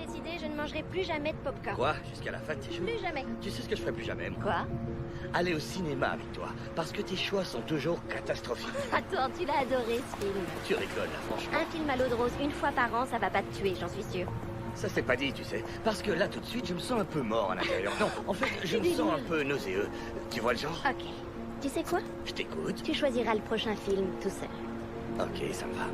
décidé, je ne mangerai plus jamais de popcorn. Quoi? Jusqu'à la fin de tes jours? Plus jamais. Tu sais ce que je ferai plus jamais, moi? Quoi? Aller au cinéma avec toi, parce que tes choix sont toujours catastrophiques. Attends, tu l'as adoré ce film. Tu rigoles, là, franchement. Un film à l'eau de rose une fois par an, ça va pas te tuer, j'en suis sûre. Ça, c'est pas dit, tu sais. Parce que là, tout de suite, je me sens un peu mort à l'intérieur. Non, en fait, je me sens un peu nauséeux. Tu vois le genre? Ok. Tu sais quoi? Je t'écoute. Tu choisiras le prochain film tout seul. Ok, ça me va.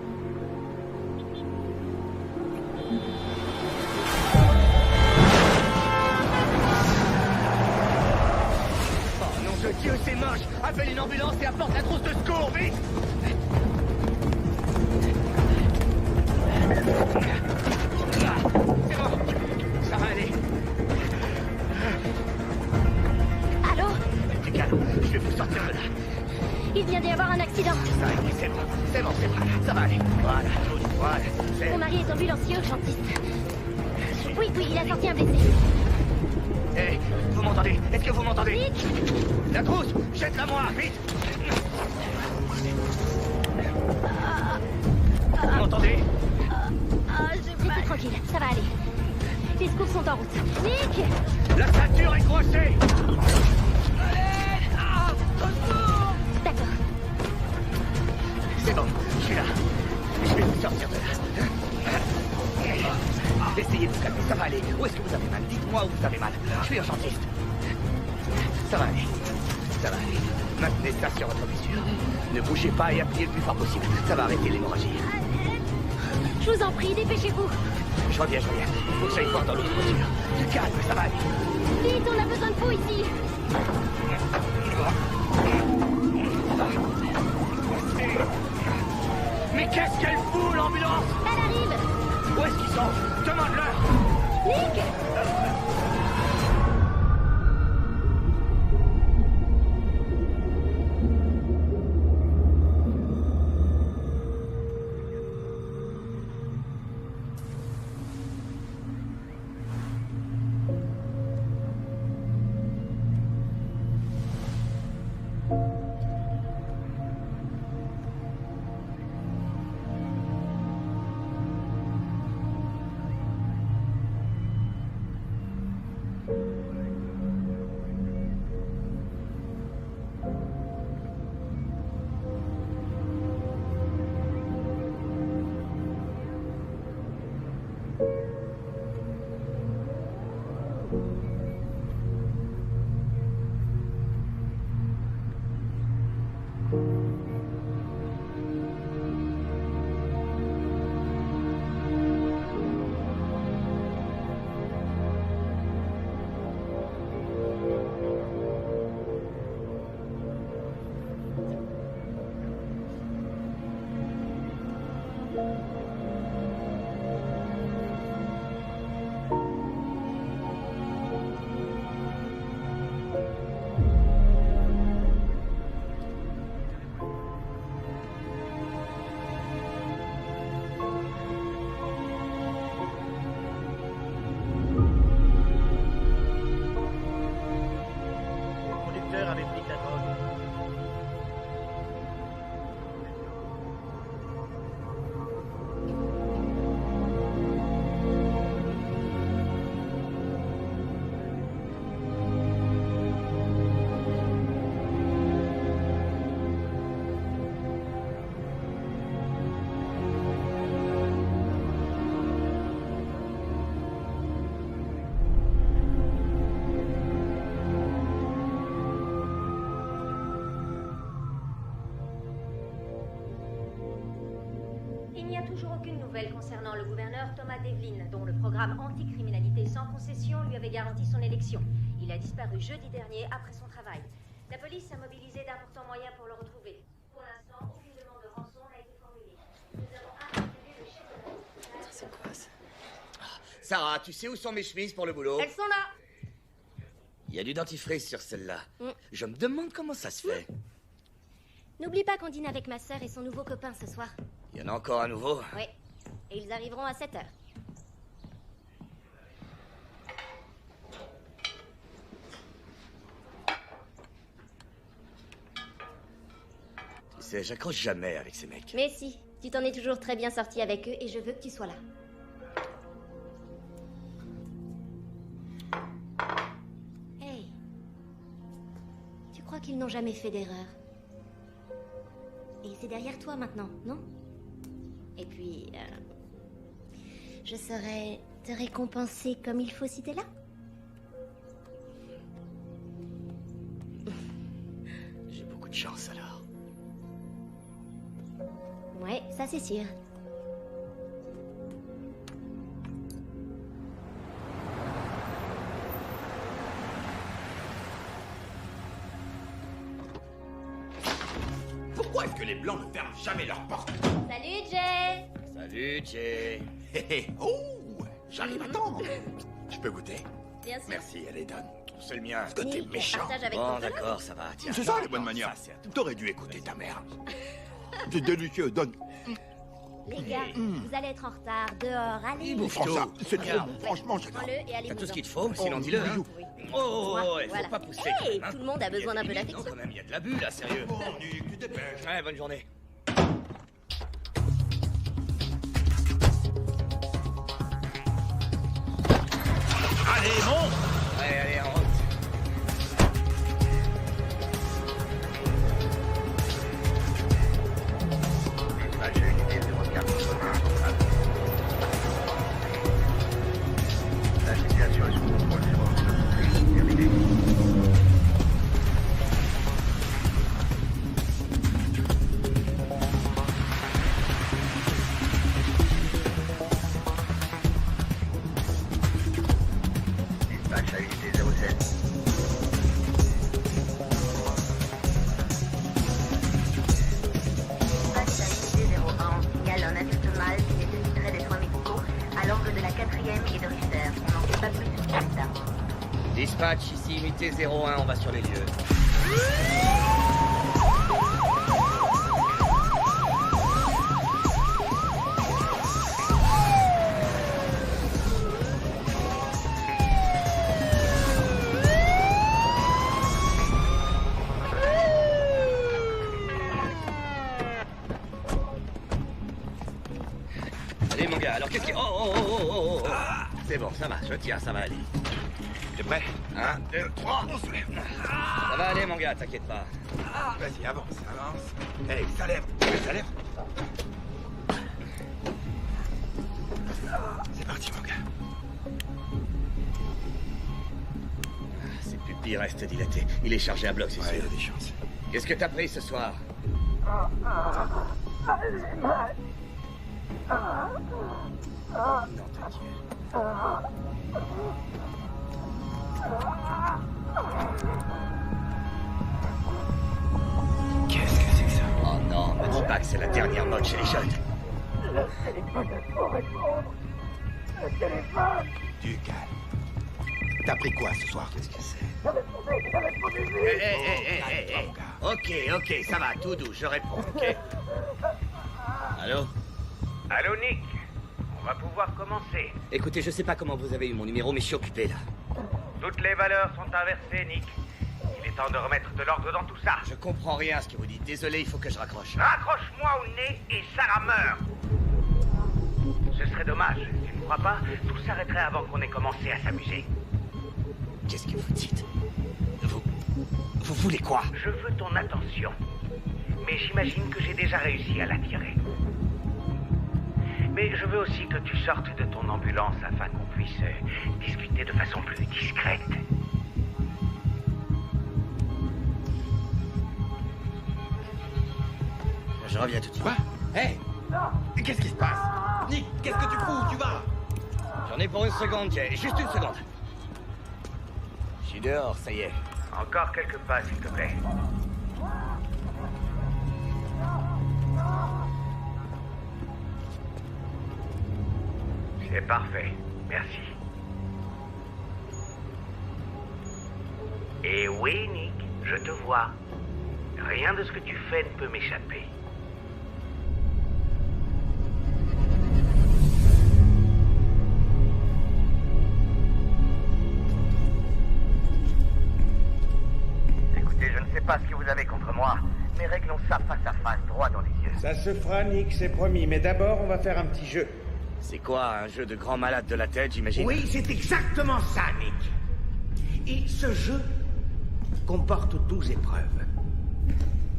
Oh non de Dieu, c'est moche! Appelle une ambulance et apporte la trousse de secours, vite! C'est bon, ça va aller. Allô? Du calme, je vais vous sortir de là. Il vient d'y avoir un accident. Ça va aller, c'est bon, ça va aller. Voilà, tout, voilà, c'est... Mon mari est ambulancier urgentiste. Oui, il a sorti un blessé. Hé, vous m'entendez? Est-ce que vous m'entendez? Nick! La trousse, jette-la moi, vite! Vous m'entendez? Restez tranquille, ça va aller. Les secours sont en route. Nick! La ceinture est coincée! D'accord. C'est bon, je suis là. Je vais vous sortir de là. Essayez de vous calmer, ça va aller. Où est-ce que vous avez mal? Dites-moi où vous avez mal. Je suis urgentiste. Ça va aller. Ça va aller. Maintenez ça sur votre blessure. Ne bougez pas et appuyez le plus fort possible. Ça va arrêter l'hémorragie. Je vous en prie, dépêchez-vous. Je reviens. Il faut que j'aille voir dans l'autre voiture. Du calme, ça va aller. Vite, on a besoin de vous ici. Mais qu'est-ce qu'elle fout, l'ambulance? Elle arrive. Où est-ce qu'ils sont? Demande-leur. Nick! Il n'y a toujours aucune nouvelle concernant le gouverneur Thomas Devlin, dont le programme anticriminalité sans concession lui avait garanti son élection. Il a disparu jeudi dernier après son travail. La police a mobilisé d'importants moyens pour le retrouver. Pour l'instant, aucune demande de rançon n'a été formulée. Nous avons interpellé le chef de la... C'est quoi ça? Sarah, tu sais où sont mes chemises pour le boulot? Elles sont là. Il y a du dentifrice sur celle-là. Je me demande comment ça se fait. N'oublie pas qu'on dîne avec ma sœur et son nouveau copain ce soir. Il y en a encore un nouveau? Oui. Et ils arriveront à 7h. Tu sais, j'accroche jamais avec ces mecs. Mais si, tu t'en es toujours très bien sorti avec eux et je veux que tu sois là. crois qu'ils n'ont jamais fait d'erreur. Et c'est derrière toi maintenant, non? Et puis, je saurais te récompenser comme il faut si t'es là. J'ai beaucoup de chance alors. Ouais, ça c'est sûr. Pourquoi est-ce que les Blancs ne ferment jamais leurs portes? Salut Jay! Salut, Jay. Hé hé, oh, j'arrive à temps. Je peux goûter? Bien sûr. Merci, elle est donne. C'est le mien. Que t'es Nick, méchant. partage avec Bon, ton coloc. d'accord, ça va. Tiens. C'est ça les Non, bonnes manières. ça, c'est à toi. T'aurais dû écouter ta mère. C'est délicieux, donne. Les gars, vous allez être en retard. Dehors, allez. bouffe. Prends ça, c'est trop Regarde. bon. Franchement, j'adore. Prends-le et allez. T'as tout ce qu'il te faut, sinon dis-le. Hein. Oui. Oh, il Voilà. faut pas pousser. Hey, quand même, hein. tout le monde a besoin d'un peu Non, d'affection. quand même, il y a de l'abus là, sérieux. Bon, Nick, tu dépêches. Ouais, bonne journée. Allez, monte. Allez, en route. La situation est sous contrôle, c'est bon. Terminé. Dispatch à unité 07. Dispatch à unité 01, on signale un adulte mâle qui nécessiterait des soins médicaux à l'angle de la 4e et de Richter. On n'en sait pas plus sur son état. Dispatch, ici unité 01, on va sur les lieux. Allez mon gars, alors qu'est-ce qui... Oh. C'est bon, ça va, je tiens, ça va aller. T'es prêt? 1, 2, 3. On se lève. Ça va aller mon gars, t'inquiète pas. Vas-y, avance, avance. Hey, ça lève. Ça lève. C'est parti, mon gars. Ses pupilles restent dilatées. Il est chargé à bloc, c'est Ouais, il sûr. y a des chances. Qu'est-ce que t'as pris ce soir? Non, ta Dieu. Qu'est-ce que c'est que ça? Oh non, me dis pas que c'est la dernière mode chez les jeunes. Du calme. T'as pris quoi ce soir? Qu'est-ce que c'est? Hé. Ok, ça va, tout doux, je réponds, ok? Allô? Allô, Nick. On va pouvoir commencer. Écoutez, je sais pas comment vous avez eu mon numéro, mais je suis occupé là. Toutes les valeurs sont inversées, Nick. Il est temps de remettre de l'ordre dans tout ça. Je comprends rien à ce que vous dites. Désolé, il faut que je raccroche. Raccroche-moi au nez et Sarah meurt. Ce serait dommage. Tu ne crois pas? Tout s'arrêterait avant qu'on ait commencé à s'amuser. Qu'est-ce que vous dites? Vous voulez quoi? Je veux ton attention. Mais j'imagine que j'ai déjà réussi à l'attirer. Mais je veux aussi que tu sortes de ton ambulance afin qu'on puisse discuter de façon plus discrète. Je reviens tout de suite. Quoi? Hey! Qu'est-ce qui se passe? Nick, qu'est-ce que tu fous? Où tu vas? J'en ai pour une seconde, Jay. Juste une seconde. Je suis dehors, ça y est. Encore quelques pas, s'il te plaît. C'est parfait. Merci. Et oui, Nick, je te vois. Rien de ce que tu fais ne peut m'échapper. Écoutez, je ne sais pas ce que vous avez contre moi, mais réglons ça face à face, droit dans les yeux. Ça se fera, Nick, c'est promis. Mais d'abord, on va faire un petit jeu. C'est quoi, un jeu de grand malade de la tête, j'imagine? Oui, c'est exactement ça, Nick. Et ce jeu, comporte 12 épreuves.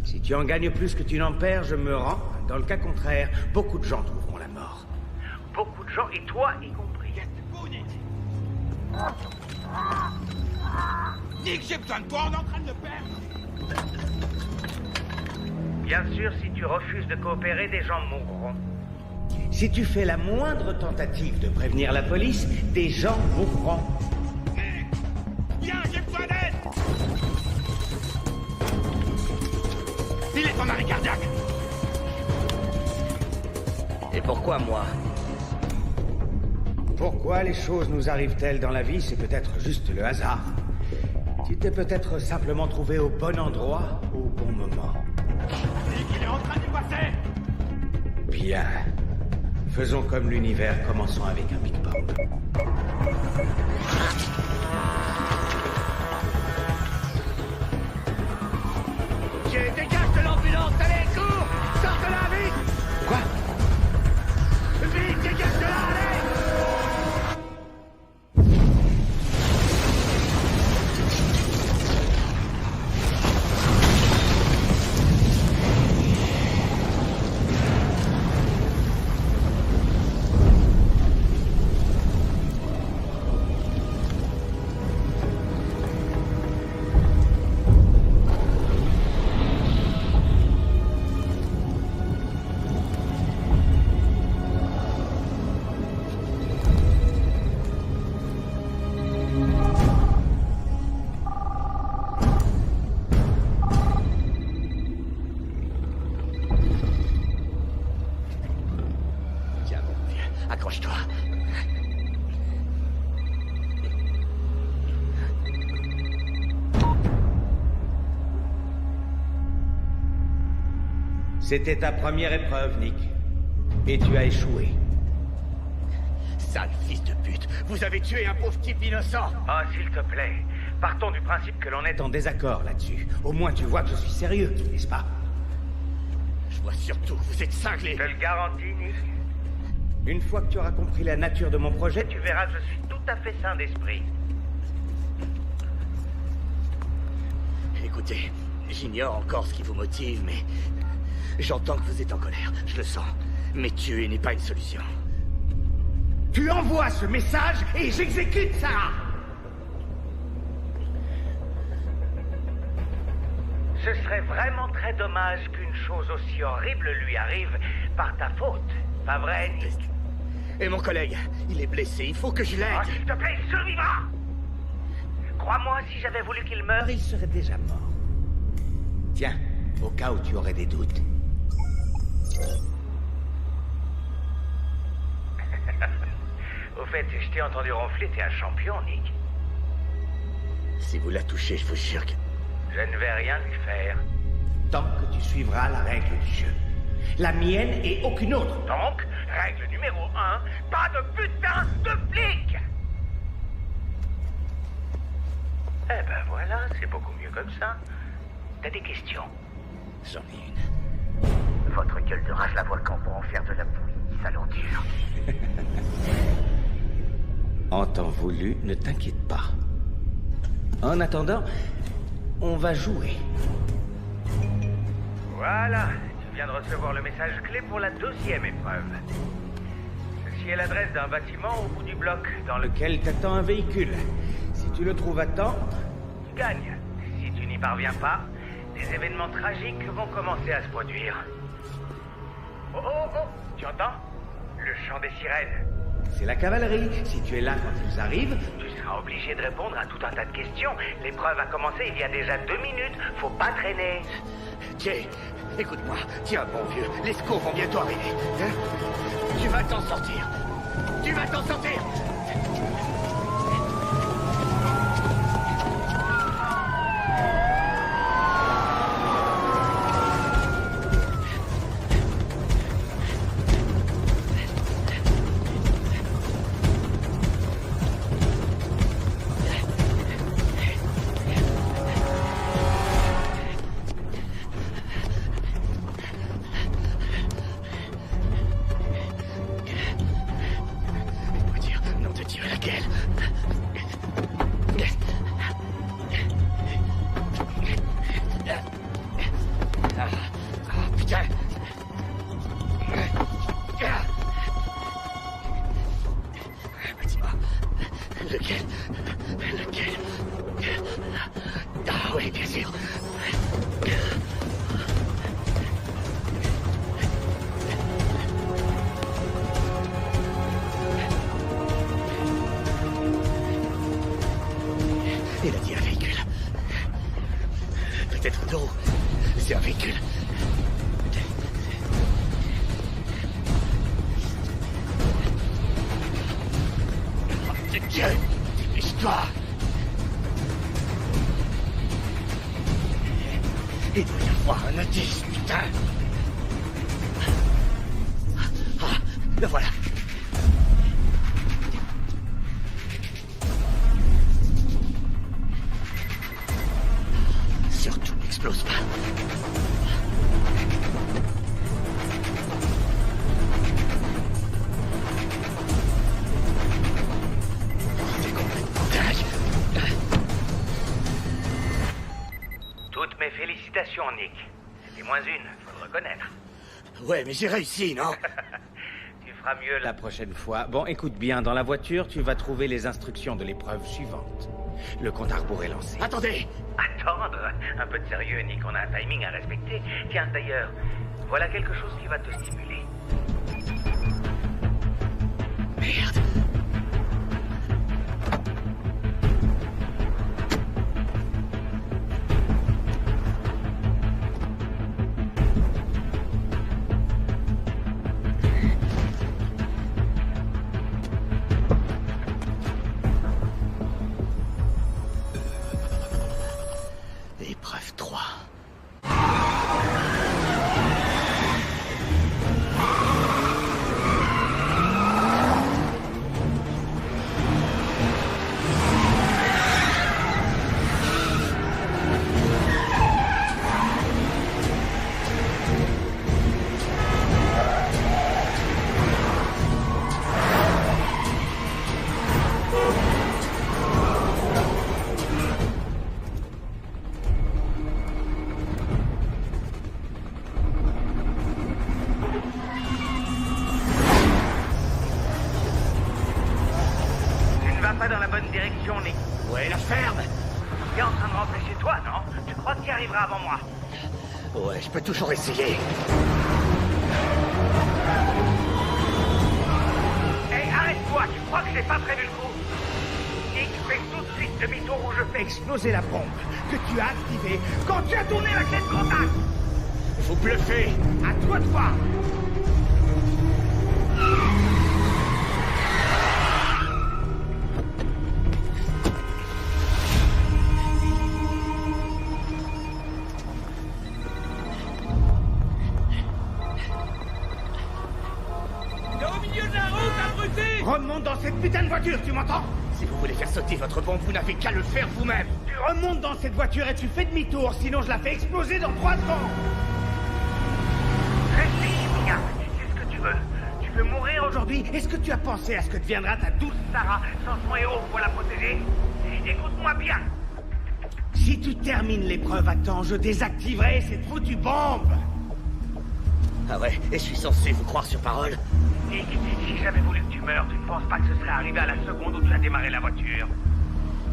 Si tu en gagnes plus que tu n'en perds, je me rends. Dans le cas contraire, beaucoup de gens trouveront la mort. Beaucoup de gens, et toi y compris. Nick, j'ai besoin de toi, on est en train de le perdre. Bien sûr, si tu refuses de coopérer, des gens mourront. Si tu fais la moindre tentative de prévenir la police, des gens mourront. Nick, viens, j'ai besoin d'aide. Il est en arrêt cardiaque. Et pourquoi moi? Pourquoi les choses nous arrivent-elles dans la vie? C'est peut-être juste le hasard. Tu t'es peut-être simplement trouvé au bon endroit, au bon moment. Nick, il est en train de passer. Bien. Faisons comme l'univers, commençons avec un Big Bang. Jay, dégage de l'ambulance, allez, cours! Sors de là, vite! Quoi? Vite, dégage de là, allez! Accroche-toi. C'était ta première épreuve, Nick. Et tu as échoué. Sale fils de pute, vous avez tué un pauvre type innocent. Ah, s'il te plaît, partons du principe que l'on est En désaccord là-dessus. Au moins tu vois que je suis sérieux, n'est-ce pas? Je vois surtout que vous êtes cinglé. Je te le garantis, Nick. Une fois que tu auras compris la nature de mon projet, Tu verras que je suis tout à fait sain d'esprit. Écoutez, j'ignore encore ce qui vous motive, mais j'entends que vous êtes en colère, je le sens. Mais tuer n'est pas une solution. tu envoies ce message et j'exécute ça. Ce serait vraiment très dommage qu'une chose aussi horrible lui arrive par ta faute. Pas vrai, Nick? Et mon collègue, il est blessé, il faut que je Oh, l'aide. s'il te plaît, il survivra! Crois-moi, si j'avais voulu qu'il meure, Il serait déjà mort. Tiens, au cas où tu aurais des doutes. Au fait, je t'ai entendu ronfler, t'es un champion, Nick. Si vous la touchez, je vous jure que... Je ne vais rien lui faire. Tant que tu suivras la règle du jeu. La mienne et aucune autre. Donc, règle numéro 1, pas de putain de flic! Eh ben voilà, c'est beaucoup mieux comme ça. T'as des questions? J'en ai une. Votre gueule de rage la volcan pour en faire de la bouillie, ça l'endure. En temps voulu, ne t'inquiète pas. En attendant, on va jouer. Voilà, tu viens de recevoir le message clé pour la 2e épreuve. Ceci est l'adresse d'un bâtiment au bout du bloc dans Lequel t'attend un véhicule. Si tu le trouves à temps, tu gagnes. Si tu n'y parviens pas, des événements tragiques vont commencer à se produire. Oh oh oh, tu entends? Le chant des sirènes. c'est la cavalerie. Si tu es là quand ils arrivent, Tu seras obligé de répondre à tout un tas de questions. L'épreuve a commencé il y a déjà 2 minutes. Faut pas traîner. Jay, écoute-moi. Tiens, bon vieux, les secours vont bientôt arriver. Hein? Tu vas t'en sortir. Tu vas t'en sortir. Nom de Dieu, laquelle? Lequel? Ah oui, bien sûr. Il a dit un véhicule. Peut-être non. C'est un véhicule. Dieu, dépêche-toi. Il doit y avoir un indice, putain. Ah, le voilà. Surtout n'explose pas. C'est complètement dingue. Toutes mes félicitations, Nick. C'était moins une, faut le reconnaître. Ouais, mais j'ai réussi, non? Tu feras mieux La prochaine fois. Bon, écoute bien, dans la voiture, tu vas trouver les instructions de l'épreuve suivante. Le compte à rebours est lancé. Attendez. Attendre. Un peu de sérieux, Nick, on a un timing à respecter. Tiens, d'ailleurs, voilà quelque chose qui va te stimuler. Merde. Épreuve 3. Tu ne vas pas dans la bonne direction, Nick. Ouais, la ferme. Tu es en train de rentrer chez toi, non? Tu crois que tu y arriveras avant moi? Ouais, je peux toujours essayer. Hé, arrête-toi! Tu crois que j'ai pas prévu le coup? Nick, fais tout de suite demi-tour où je fais. Exploser la bombe que tu as activée quand tu as tourné la clé de contact. Vous bluffez. À toi de voir. Remonte dans cette putain de voiture, tu m'entends? Si vous voulez faire sauter votre bombe, vous n'avez qu'à le faire vous-même. Tu remontes dans cette voiture et tu fais demi-tour, sinon je la fais exploser dans 3 secondes. Réfléchis bien. C'est ce que tu veux. Tu veux mourir aujourd'hui? Est-ce que tu as pensé à ce que deviendra ta douce Sarah, sans son héros pour la protéger. Écoute-moi bien. Si tu termines l'épreuve à temps, je désactiverai cette foutue bombe. Ah ouais, et je suis censé vous croire sur parole? Nick, si j'avais voulu que tu meurs, tu ne penses pas que ce serait arrivé à la seconde où tu as démarré la voiture?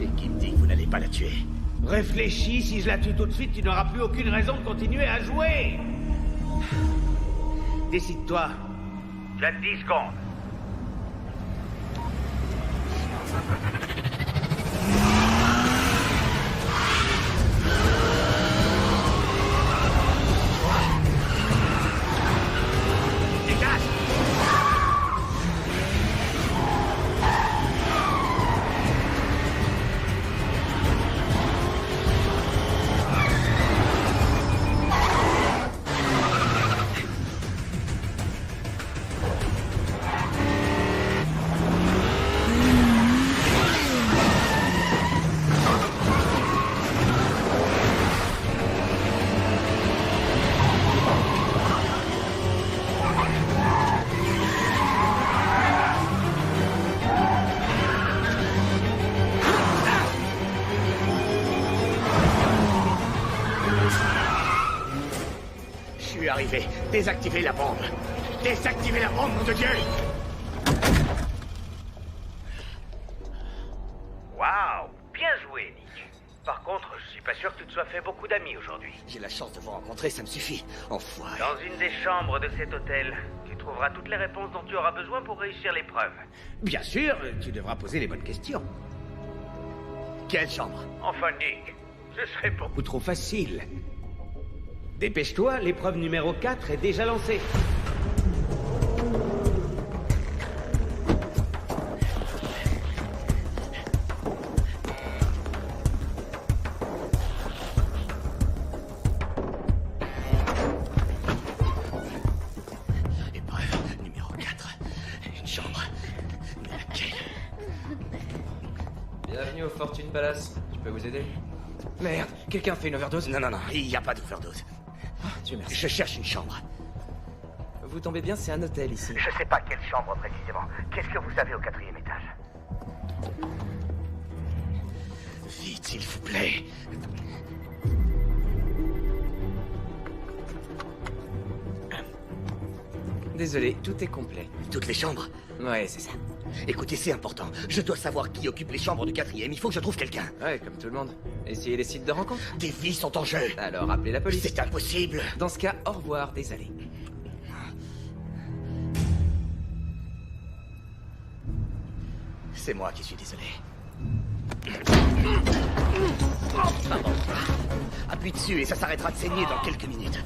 Et qui me dit que vous n'allez pas la tuer? Réfléchis, si je la tue tout de suite, tu n'auras plus aucune raison de continuer à jouer. Décide-toi. Tu as 10 secondes. Dégage! Je suis arrivé. Désactivez la bombe. Désactivez la bombe, nom de Dieu! Waouh, bien joué, Nick. Par contre, je suis pas sûr que tu te sois fait beaucoup d'amis aujourd'hui. J'ai la chance de vous rencontrer, ça me suffit. Enfoiré. Dans une des chambres de cet hôtel, tu trouveras toutes les réponses dont tu auras besoin pour réussir l'épreuve. Bien sûr, tu devras poser les bonnes questions. Quelle chambre? Enfin, Nick, ce serait pour... Ou trop facile. Dépêche-toi, l'épreuve numéro 4 est déjà lancée. Épreuve numéro 4. Une chambre. Mais laquelle? Bienvenue au Fortune Palace. Je peux vous aider? Merde, quelqu'un fait une overdose? Non, il n'y a pas d'overdose. Dieu merci. Je cherche une chambre. Vous tombez bien, c'est un hôtel ici. Je sais pas quelle chambre précisément. Qu'est-ce que vous avez au 4e étage? Vite, s'il vous plaît. Désolé, tout est complet. Toutes les chambres? Ouais, c'est ça. Écoutez, c'est important. Je dois savoir qui occupe les chambres du 4e. Il faut que je trouve quelqu'un. Ouais, comme tout le monde. Essayez les sites de rencontre. Des vies sont en jeu. Alors appelez la police. C'est impossible. Dans ce cas, au revoir, désolé. C'est moi qui suis désolé. Appuie dessus et ça s'arrêtera de saigner dans quelques minutes.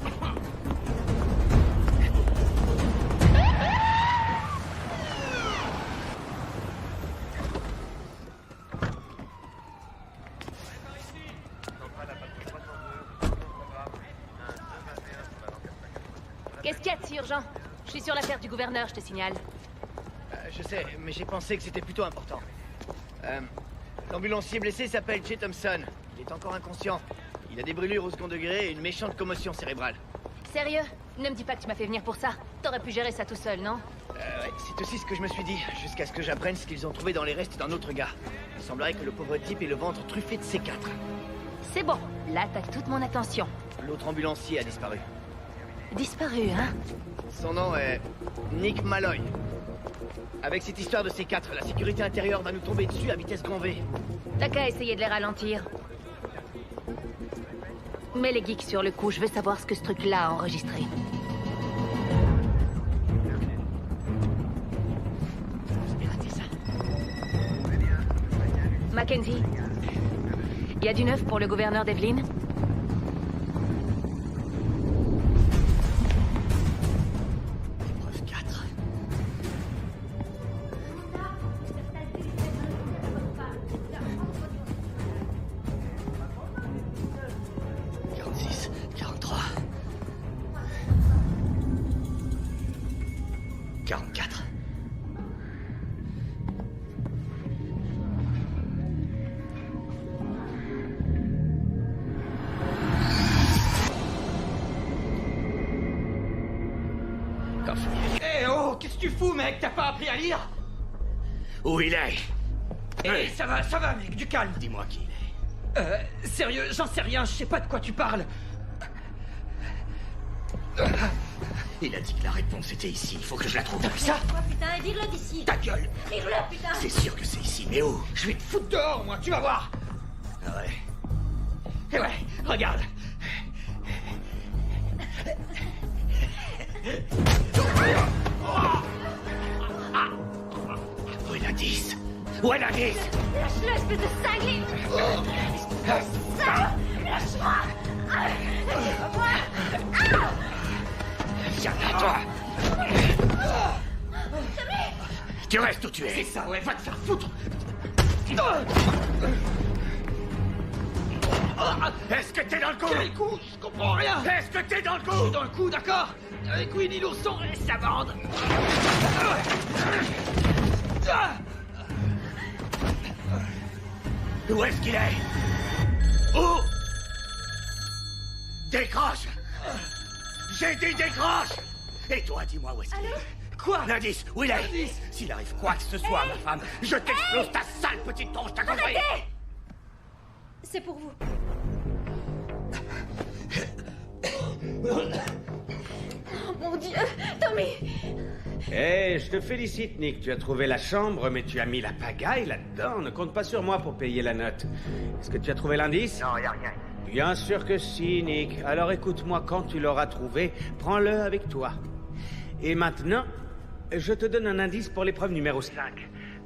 Qu'est-ce qu'il y a de si urgent? Je suis sur l'affaire du gouverneur, je te signale. Je sais, mais j'ai pensé que c'était plutôt important. L'ambulancier blessé s'appelle Jay Thompson. Il est encore inconscient. Il a des brûlures au second degré et une méchante commotion cérébrale. Sérieux? Ne me dis pas que tu m'as fait venir pour ça. T'aurais pu gérer ça tout seul, non? Ouais, c'est aussi ce que je me suis dit, jusqu'à ce que j'apprenne ce qu'ils ont trouvé dans les restes d'un autre gars. Il semblerait que le pauvre type ait le ventre truffé de C4. C'est bon, là t'as toute mon attention. L'autre ambulancier a disparu. Disparu, hein? Son nom est Nick Malloy. Avec cette histoire de C4, la sécurité intérieure va nous tomber dessus à vitesse grand V. T'as qu'à essayer de les ralentir. Mets les geeks sur le coup, je veux savoir ce que ce truc-là a enregistré. Mackenzie, il y a du neuf pour le gouverneur Devlin? Épreuve 4. « 43. 44. Eh oh, qu'est-ce que tu fous, mec? T'as pas appris à lire? Où il est? Eh, ça va, mec, du calme. Dis-moi qui il est. Sérieux, j'en sais rien, je sais pas de quoi tu parles. Il a dit que la réponse était ici. Il faut que je la trouve. T'as vu ça? Quoi putain, et vire-le d'ici! Ta gueule! Vire-le putain! C'est sûr que c'est ici, mais où? Je vais te foutre dehors, moi, tu vas voir. Ah ouais. Eh ouais, regarde. Où est l'indice? Où est l'indice? Lâche-le, espèce de cinglé! Lâche-moi! Viens là, toi! Tu restes où tu es! C'est ça, ouais, va te faire foutre. Est-ce que t'es dans le coup? Quel coup? Je comprends rien. Est-ce que t'es dans le Je suis coup? dans le coup, d'accord? Avec Winnie l'ourson et sa bande. Où est-ce qu'il est? Où? Décroche! J'ai dit décroche! Et toi, dis-moi où est-ce qu'il est? Quoi? L'indice, où il est? L'indice? S'il arrive quoi que ce soit, ma femme, je t'explose ta sale petite tronche, t'as compris? C'est pour vous. Oh mon Dieu! Tommy! Eh, je te félicite, Nick. Tu as trouvé la chambre, mais tu as mis la pagaille là-dedans. Ne compte pas sur moi pour payer la note. Est-ce que tu as trouvé l'indice? Non, y a rien. Bien sûr que si, Nick. Alors écoute-moi, quand tu l'auras trouvé, prends-le avec toi. Et maintenant, je te donne un indice pour l'épreuve numéro 5. 5.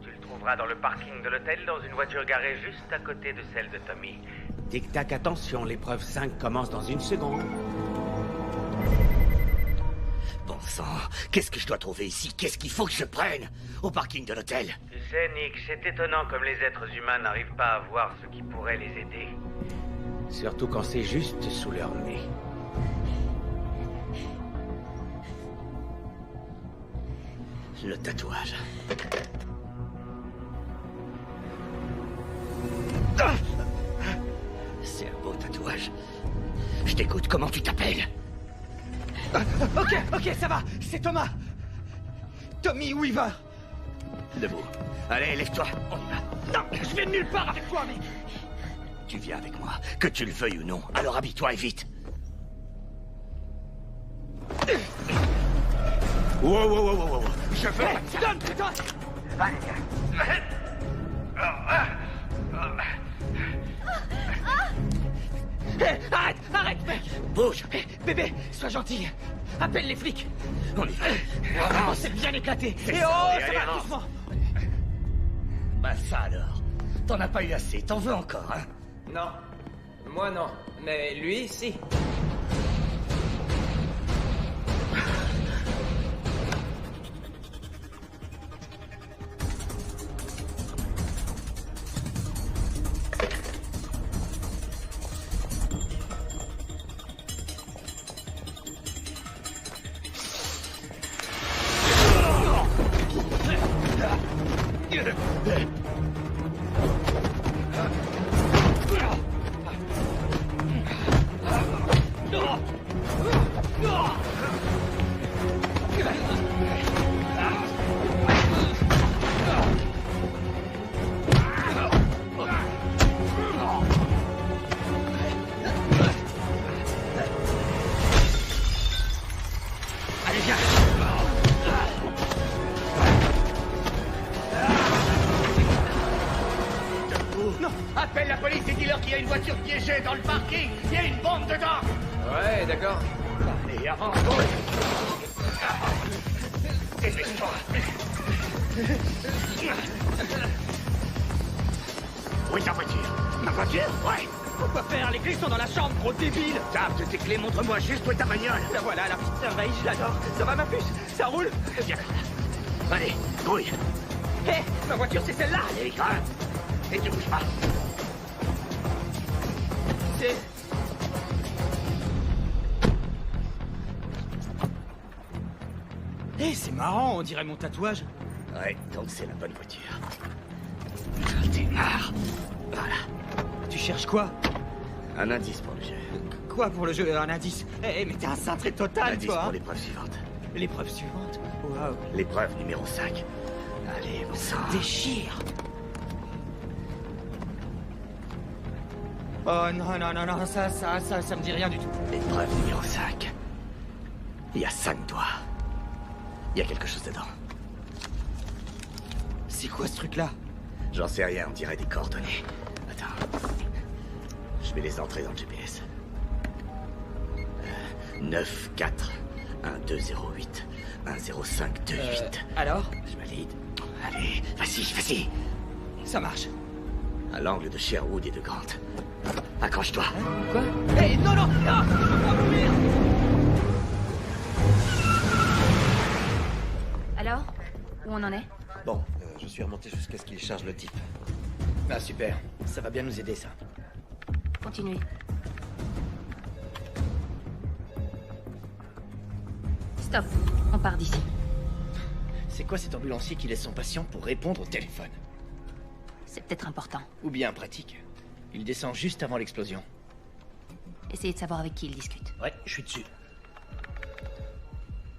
Tu le trouveras dans le parking de l'hôtel, dans une voiture garée juste à côté de celle de Tommy. Tic-tac, attention, l'épreuve 5 commence dans 1 seconde. Bon sang, qu'est-ce que je dois trouver ici? Qu'est-ce qu'il faut que je prenne au parking de l'hôtel? Tu sais, Nick, c'est étonnant comme les êtres humains n'arrivent pas à voir ce qui pourrait les aider. Surtout quand c'est juste sous leur nez. Le tatouage. Ah! C'est un beau tatouage. Je t'écoute, comment tu t'appelles? Ok, ça va, c'est Thomas. Tommy Weaver. Debout. Allez, lève-toi, on y va. Non, je viens de nulle part avec toi, mais... Tu viens avec moi, que tu le veuilles ou non. Alors habille-toi et vite. Wow. Je veux... Donne, putain. Allez, Hé, arrête, mec. Bouge. Hé, bébé, sois gentil. Appelle les flics. On y va. Oh, c'est bien éclaté. C'est Et ça, oh, allez, ça va, avance. doucement. Bah ça alors. T'en as pas eu assez, t'en veux encore, hein? Non. Moi, non. Mais lui, si. Allez, viens. Debout. Non, Appelle la police et dis-leur qu'il y a une voiture piégée dans le parking. Il y a une bombe dedans. Ouais, d'accord. Allez, avance. Dépêche-toi. Où est ta voiture? Ma voiture? Ouais. pourquoi faire? Les clés sont dans la chambre, gros débile. Tape tes clés, montre-moi juste où est ta bagnole. La voilà, la petite merveille, je l'adore. Ça va, ma puce? Ça roule? Viens. Allez, grouille. Hé, ma voiture, c'est celle-là. Allez, grimpe. Et tu bouges pas. C'est... Hé, c'est marrant, on dirait mon tatouage. Ouais, donc c'est la bonne voiture. Démarre. Voilà. Tu cherches quoi? Un indice pour le jeu. Quoi pour le jeu? Un indice? Hé, mais t'es un cintré total, Indice toi, pour hein. l'épreuve suivante. L'épreuve suivante? Waouh. L'épreuve numéro 5. Allez, bon sang. Déchire. Oh non, non, non, non, ça me dit rien du tout. L'épreuve numéro 5. Il y a 5 doigts. Il y a quelque chose dedans. C'est quoi ce truc-là? J'en sais rien, on dirait des coordonnées. Attends. Je vais les entrer dans le GPS. 9, 4, 1, 2, 0, 8, 1, 0, 5, 2, 8. Alors? Je valide. Allez, vas-y. Ça marche. À l'angle de Sherwood et de Grant. Accroche-toi. Quoi? Hé, non, non, non! Je peux pas mourir! Alors? Où on en est? Bon, je suis remonté jusqu'à ce qu'il charge le type. Ah, super. Ça va bien nous aider, ça. Continuez. Stop. On part d'ici. C'est quoi cet ambulancier qui laisse son patient pour répondre au téléphone? C'est peut-être important. Ou bien pratique. Il descend juste avant l'explosion. Essayez de savoir avec qui il discute. Ouais, je suis dessus.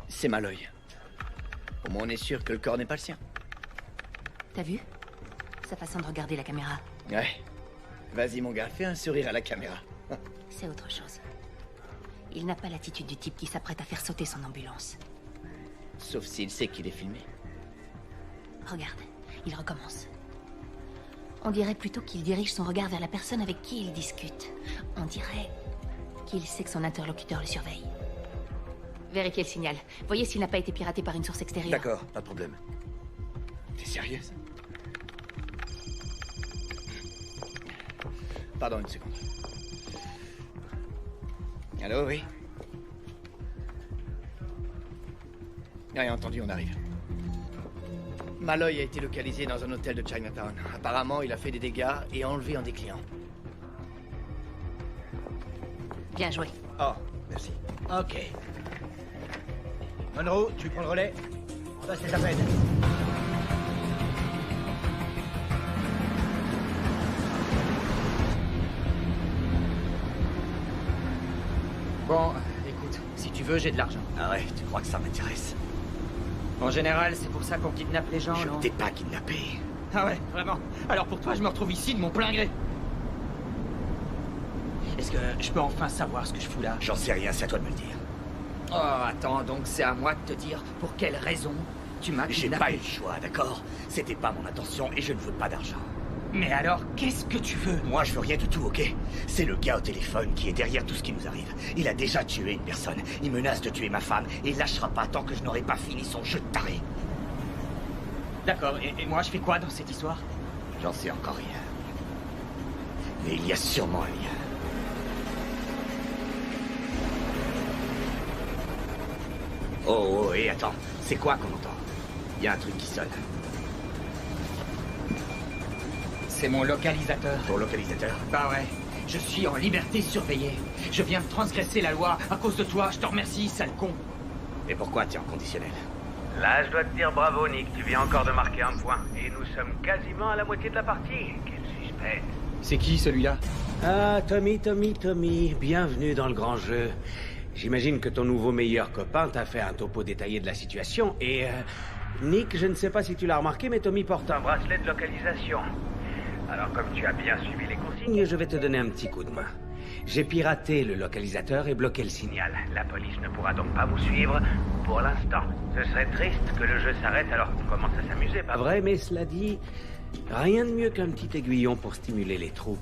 C'est Malloy. Au moins on est sûr que le corps n'est pas le sien. T'as vu? Sa façon de regarder la caméra. Ouais. Vas-y mon gars, fais un sourire à la caméra. C'est autre chose. Il n'a pas l'attitude du type qui s'apprête à faire sauter son ambulance. Sauf s'il sait qu'il est filmé. Regarde, il recommence. On dirait plutôt qu'il dirige son regard vers la personne avec qui il discute. On dirait qu'il sait que son interlocuteur le surveille. Vérifiez le signal. Voyez s'il n'a pas été piraté par une source extérieure. D'accord, pas de problème. T'es sérieuse? Pardon, une seconde. Allô, oui? Rien entendu, on arrive. Malloy a été localisé dans un hôtel de Chinatown. Apparemment, il a fait des dégâts et enlevé un des clients. Bien joué. Oh, merci. Ok. Monroe, tu prends le relais? Ça, c'est ta peine. Bon, écoute, si tu veux, j'ai de l'argent. Ah ouais, tu crois que ça m'intéresse? En général, c'est pour ça qu'on kidnappe les gens, Je non? t'ai pas kidnappé. Ah ouais, vraiment. Alors pour toi, je me retrouve ici de mon plein gré. Est-ce que je peux enfin savoir ce que je fous là? J'en sais rien, c'est à toi de me le dire. Oh, attends, donc c'est à moi de te dire pour quelle raison tu m'as J'ai kidnappé. pas eu le choix, d'accord? C'était pas mon intention et je ne veux pas d'argent. Mais alors, qu'est-ce que tu veux? Moi, je veux rien du tout, ok? C'est le gars au téléphone qui est derrière tout ce qui nous arrive. Il a déjà tué une personne. Il menace de tuer ma femme et il lâchera pas tant que je n'aurai pas fini son jeu de taré. D'accord, et moi je fais quoi dans cette histoire? J'en sais encore rien. Mais il y a sûrement un lien. Oh, et attends. C'est quoi qu'on entend? Il y a un truc qui sonne. C'est mon localisateur. Ton localisateur? Bah ouais, je suis en liberté surveillée. Je viens de transgresser la loi à cause de toi, je te remercie, sale con. Et pourquoi t'es en conditionnel? Là, je dois te dire bravo, Nick. Tu viens encore de marquer un point. Et nous sommes quasiment à la moitié de la partie. Quel suspect. C'est qui celui-là? Ah, Tommy, bienvenue dans le grand jeu. J'imagine que ton nouveau meilleur copain t'a fait un topo détaillé de la situation et... Nick, je ne sais pas si tu l'as remarqué, mais Tommy porte Un bracelet de localisation. Alors, comme tu as bien suivi les consignes... Je vais te donner un petit coup de main. J'ai piraté le localisateur et bloqué le signal. La police ne pourra donc pas vous suivre pour l'instant. Ce serait triste que le jeu s'arrête alors qu'on commence à s'amuser, pas Pas vrai, mais cela dit, rien de mieux qu'un petit aiguillon pour stimuler les troupes.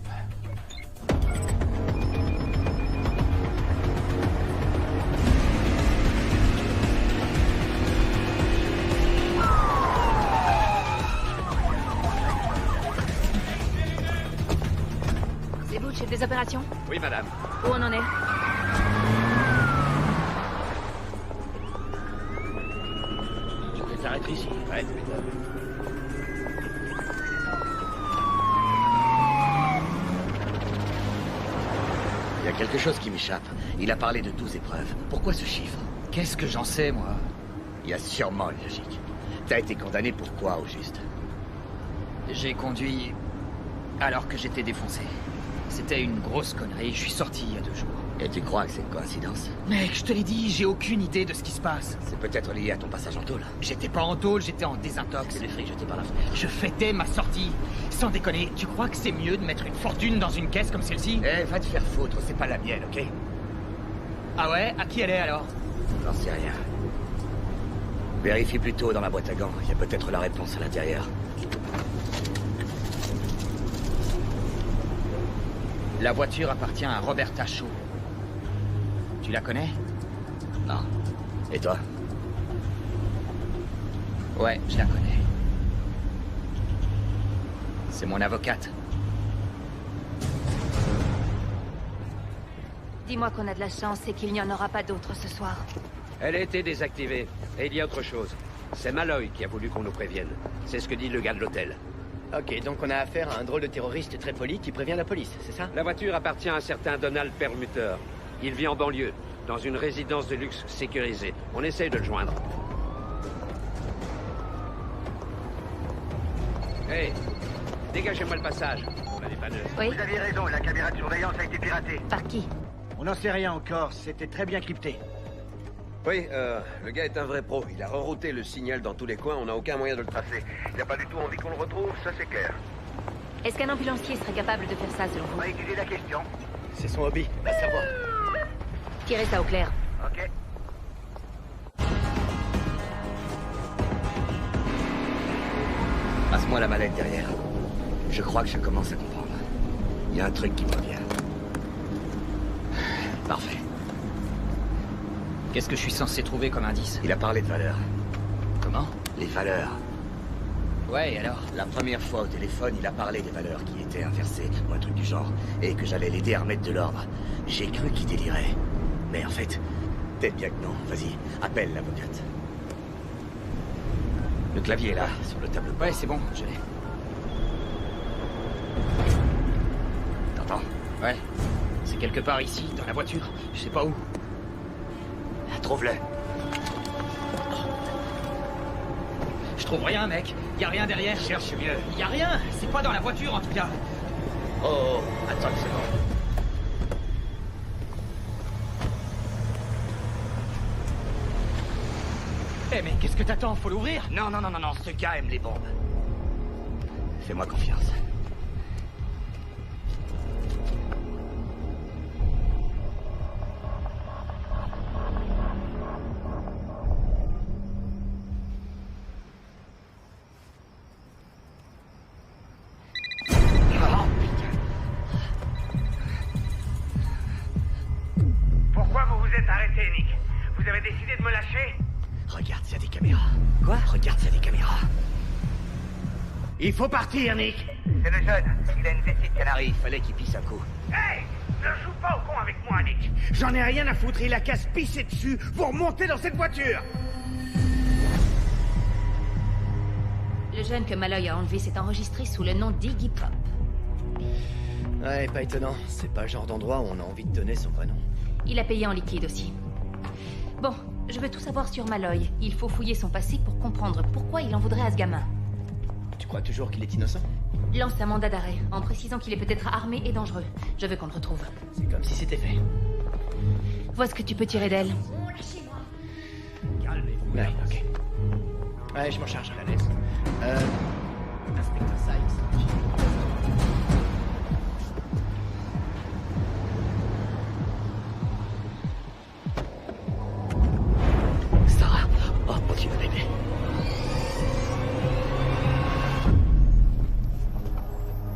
C'est vous, le chef des opérations? Oui, madame. Où on en est? Je vais t'arrêter ici. Ouais, tu m'étonnes. Il y a quelque chose qui m'échappe. Il a parlé de 12 épreuves. Pourquoi ce chiffre? Qu'est-ce que j'en sais, moi? Il y a sûrement une logique. T'as été condamné pour quoi, au juste? J'ai conduit alors que j'étais défoncé. C'était une grosse connerie, je suis sorti il y a 2 jours. Et tu crois que c'est une coïncidence? Mec, je te l'ai dit, j'ai aucune idée de ce qui se passe. C'est peut-être lié à ton passage en tôle. J'étais pas en tôle, j'étais en désintox. C'est le fric jeté par la fenêtre. Je fêtais ma sortie. Sans déconner, tu crois que c'est mieux de mettre une fortune dans une caisse comme celle-ci? Eh, va te faire foutre, c'est pas la mienne, ok? Ah ouais? À qui elle est alors? J'en sais rien. Vérifie plutôt dans la boîte à gants. Il y a peut-être la réponse à l'intérieur. La voiture appartient à Roberta Shaw. Tu la connais? Non. Et toi? Ouais, je la connais. C'est mon avocate. Dis-moi qu'on a de la chance et qu'il n'y en aura pas d'autres ce soir. Elle a été désactivée. Et il y a autre chose. C'est Malloy qui a voulu qu'on nous prévienne. C'est ce que dit le gars de l'hôtel. Ok, donc on a affaire à un drôle de terroriste très poli qui prévient la police, c'est ça? La voiture appartient à un certain Donald Perlmutter. Il vit en banlieue, dans une résidence de luxe sécurisée. On essaye de le joindre. Hey, dégagez-moi le passage. On a des panneurs. Oui? Vous aviez raison, la caméra de surveillance a été piratée. Par qui? On n'en sait rien encore, c'était très bien crypté. Oui, le gars est un vrai pro. Il a rerouté le signal dans tous les coins, on n'a aucun moyen de le tracer. Il n'y a pas du tout envie qu'on le retrouve, ça c'est clair. Est-ce qu'un ambulancier serait capable de faire ça selon On vous? va étudier la question. C'est son hobby, va savoir. Tirez ça au clair. Ok. Passe-moi la mallette derrière. Je crois que je commence à comprendre. Il y a un truc qui me revient. Parfait. Qu'est-ce que je suis censé trouver comme indice? Il a parlé de valeurs. Comment? Les valeurs. Ouais, et alors? La première fois au téléphone, il a parlé des valeurs qui étaient inversées, ou un truc du genre, et que j'allais l'aider à remettre de l'ordre. J'ai cru qu'il délirait. Mais en fait, peut-être bien que non. Vas-y, appelle l'avocate. Le clavier est là, sur le tableau de bord. Ouais, c'est bon, je l'ai. T'entends? Ouais. C'est quelque part ici, dans la voiture. Je sais pas où. Trouve-le. Je trouve rien, mec. Y a rien derrière. Cherche mieux. Y a rien. C'est pas dans la voiture, en tout cas. Oh, attends une seconde. Eh, mais qu'est-ce que t'attends? Faut l'ouvrir? Non, ce gars aime les bombes. Fais-moi confiance. Pourquoi vous vous êtes arrêté, Nick? Vous avez décidé de me lâcher? Regarde, il y a des caméras. Quoi? Regarde, il y a des caméras. Il faut partir, Nick. C'est le jeune. Il a une vessie de canari. Il fallait qu'il pisse un coup. Hey! Ne joue pas au con avec moi, Nick. J'en ai rien à foutre, il a qu'à se pisser dessus. Vous remontez dans cette voiture. Le jeune que Malloy a enlevé s'est enregistré sous le nom d'Iggy Pop. Ouais, pas étonnant. C'est pas le genre d'endroit où on a envie de donner son vrai nom. Il a payé en liquide aussi. Bon, je veux tout savoir sur Malloy. Il faut fouiller son passé pour comprendre pourquoi il en voudrait à ce gamin. Tu crois toujours qu'il est innocent? Lance un mandat d'arrêt, en précisant qu'il est peut-être armé et dangereux. Je veux qu'on le retrouve. C'est comme si c'était fait. Vois ce que tu peux tirer d'elle. Calmez-vous. Ouais, ok. Ouais, je m'en charge, je la laisse. Inspecteur Sykes. Sarah. Oh, mon Dieu, bébé.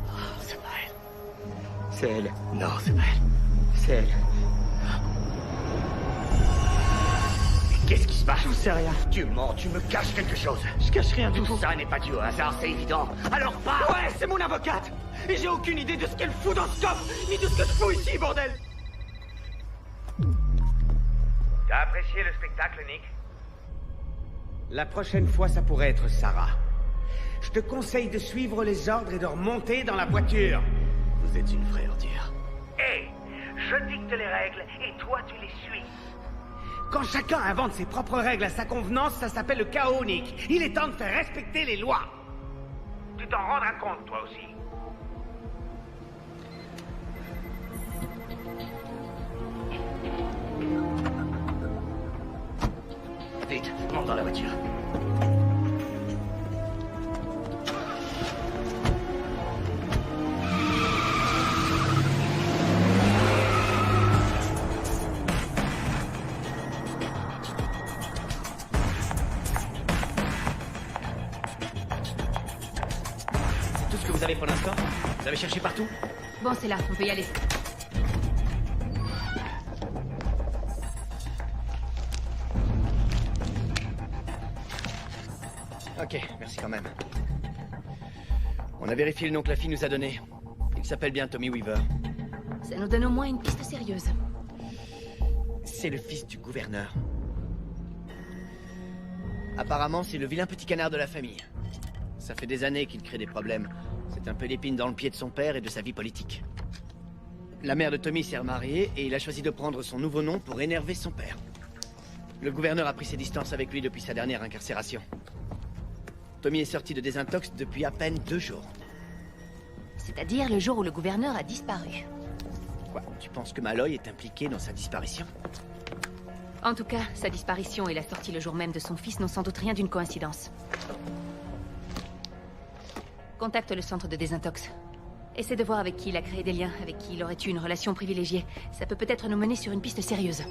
Oh, c'est pas elle. C'est elle. Non, c'est pas elle. C'est elle. Qu'est-ce qui se passe? Je sais rien. Tu mens, tu me caches quelque chose. Je cache rien du tout. Tout ça n'est pas dû au hasard, c'est évident. Alors parle! Ouais, c'est mon avocate. Et j'ai aucune idée de ce qu'elle fout dans ce coffre, ni de ce que je fous ici, bordel. T'as apprécié le spectacle, Nick? La prochaine fois, ça pourrait être Sarah. Je te conseille de suivre les ordres et de remonter dans la voiture. Vous êtes une vraie ordure. Hé! Je dicte les règles et toi tu les suis. Quand chacun invente ses propres règles à sa convenance, ça s'appelle le chaos, Nick. Il est temps de faire respecter les lois. Tu t'en rendras compte, toi aussi. Vite, monte dans la voiture. C'est tout ce que vous avez pour l'instant? Vous avez cherché partout? Bon, c'est là, on peut y aller. Ok, merci quand même. On a vérifié le nom que la fille nous a donné. Il s'appelle bien Tommy Weaver. Ça nous donne au moins une piste sérieuse. C'est le fils du gouverneur. Apparemment, c'est le vilain petit canard de la famille. Ça fait des années qu'il crée des problèmes. C'est un peu l'épine dans le pied de son père et de sa vie politique. La mère de Tommy s'est remariée et il a choisi de prendre son nouveau nom pour énerver son père. Le gouverneur a pris ses distances avec lui depuis sa dernière incarcération. Tommy est sorti de désintox depuis à peine 2 jours. C'est-à-dire le jour où le gouverneur a disparu. Quoi, tu penses que Malloy est impliqué dans sa disparition? En tout cas, sa disparition et la sortie le jour même de son fils n'ont sans doute rien d'une coïncidence. Contacte le centre de désintox. Essaie de voir avec qui il a créé des liens, avec qui il aurait eu une relation privilégiée. Ça peut peut-être nous mener sur une piste sérieuse.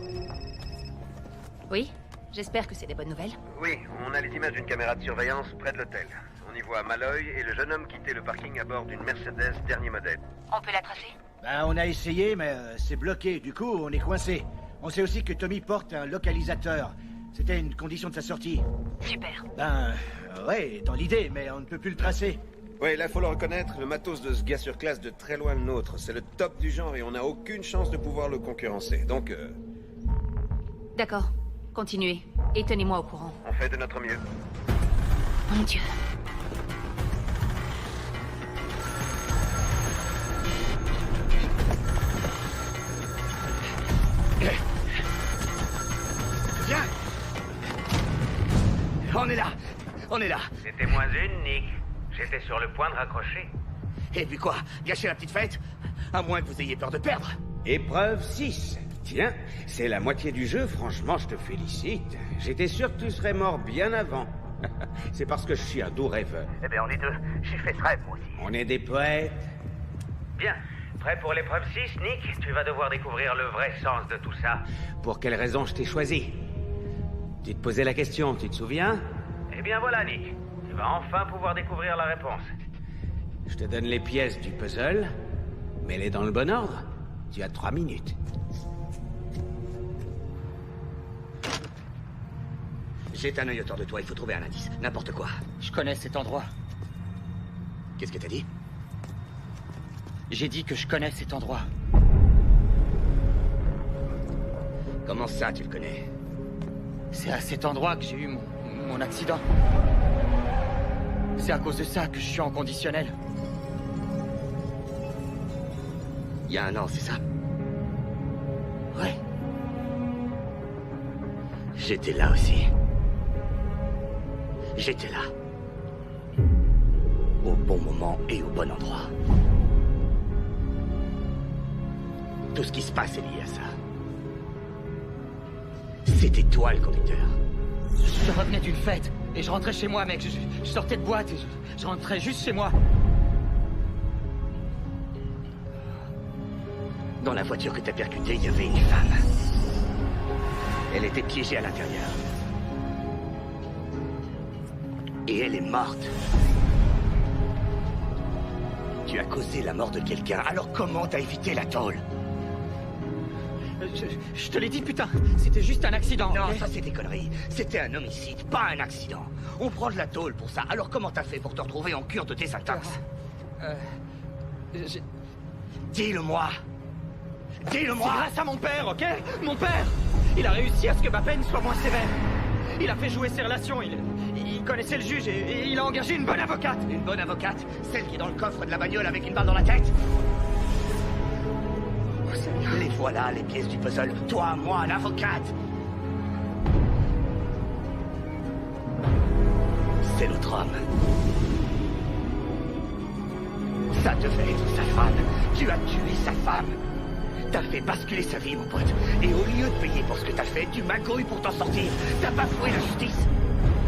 Oui? J'espère que c'est des bonnes nouvelles. Oui, on a les images d'une caméra de surveillance près de l'hôtel. On y voies Malloy et le jeune homme quittait le parking à bord d'une Mercedes dernier modèle. On peut la tracer? Ben, on a essayé, mais c'est bloqué. Du coup, on est coincé. On sait aussi que Tommy porte un localisateur. C'était une condition de sa sortie. Super. Ben, ouais, dans l'idée, mais on ne peut plus le tracer. Ouais, là, faut le reconnaître, le matos de ce gars sur classe de très loin le nôtre. C'est le top du genre et on n'a aucune chance de pouvoir le concurrencer. Donc, D'accord. Continuez. Et tenez-moi au courant. on fait de notre mieux. Mon Dieu. Viens. On est là. On est là. C'était moins une, Nick. J'étais sur le point de raccrocher. Et puis quoi? Gâcher la petite fête? À moins que vous ayez peur de perdre. Épreuve 6. Tiens, c'est la moitié du jeu, franchement, je te félicite. J'étais sûr que tu serais mort bien avant. C'est parce que je suis un doux rêveur. Eh bien, on est deux. J'ai fait ce rêve, moi aussi. On est des poètes. Bien. Prêt pour l'épreuve 6, Nick? Tu vas devoir découvrir le vrai sens de tout ça. Pour quelle raison je t'ai choisi? Tu te posais la question, tu te souviens? Eh bien, voilà, Nick. Tu vas enfin pouvoir découvrir la réponse. Je te donne les pièces du puzzle. Mets-les dans le bon ordre. Tu as 3 minutes. Jette un œil autour de toi, il faut trouver un indice. N'importe quoi. Je connais cet endroit. Qu'est-ce que t'as dit? J'ai dit que je connais cet endroit. Comment ça, tu le connais? C'est à cet endroit que j'ai eu mon accident. C'est à cause de ça que je suis en conditionnel. Il y a 1 an, c'est ça? Ouais. J'étais là aussi. J'étais là. Au bon moment et au bon endroit. Tout ce qui se passe est lié à ça. C'était toi le conducteur. Je revenais d'une fête et je rentrais chez moi, mec. Je sortais de boîte et je rentrais juste chez moi. Dans la voiture que t'as percutée, il y avait une femme. Elle était piégée à l'intérieur. Et elle est morte. Tu as causé la mort de quelqu'un, alors comment t'as évité la tôle? Je te l'ai dit, putain. C'était juste un accident. Non, ok? ça c'est des conneries. C'était un homicide, pas un accident. On prend de la tôle pour ça. Alors comment t'as fait pour te retrouver en cure de désintox? Dis-le-moi. Dis-le-moi. C'est grâce à mon père, ok? Mon père. Il a réussi à ce que ma peine soit moins sévère. Il a fait jouer ses relations. Il connaissait le juge et il a engagé une bonne avocate. Une bonne avocate? Celle qui est dans le coffre de la bagnole avec une balle dans la tête? Oh, Seigneur. Les voilà, les pièces du puzzle. Toi, moi, l'avocate. C'est notre homme. Ça devait être sa femme. Tu as tué sa femme. T'as fait basculer sa vie, mon pote. Et au lieu de payer pour ce que t'as fait, tu magouilles pour t'en sortir. T'as bafoué la justice.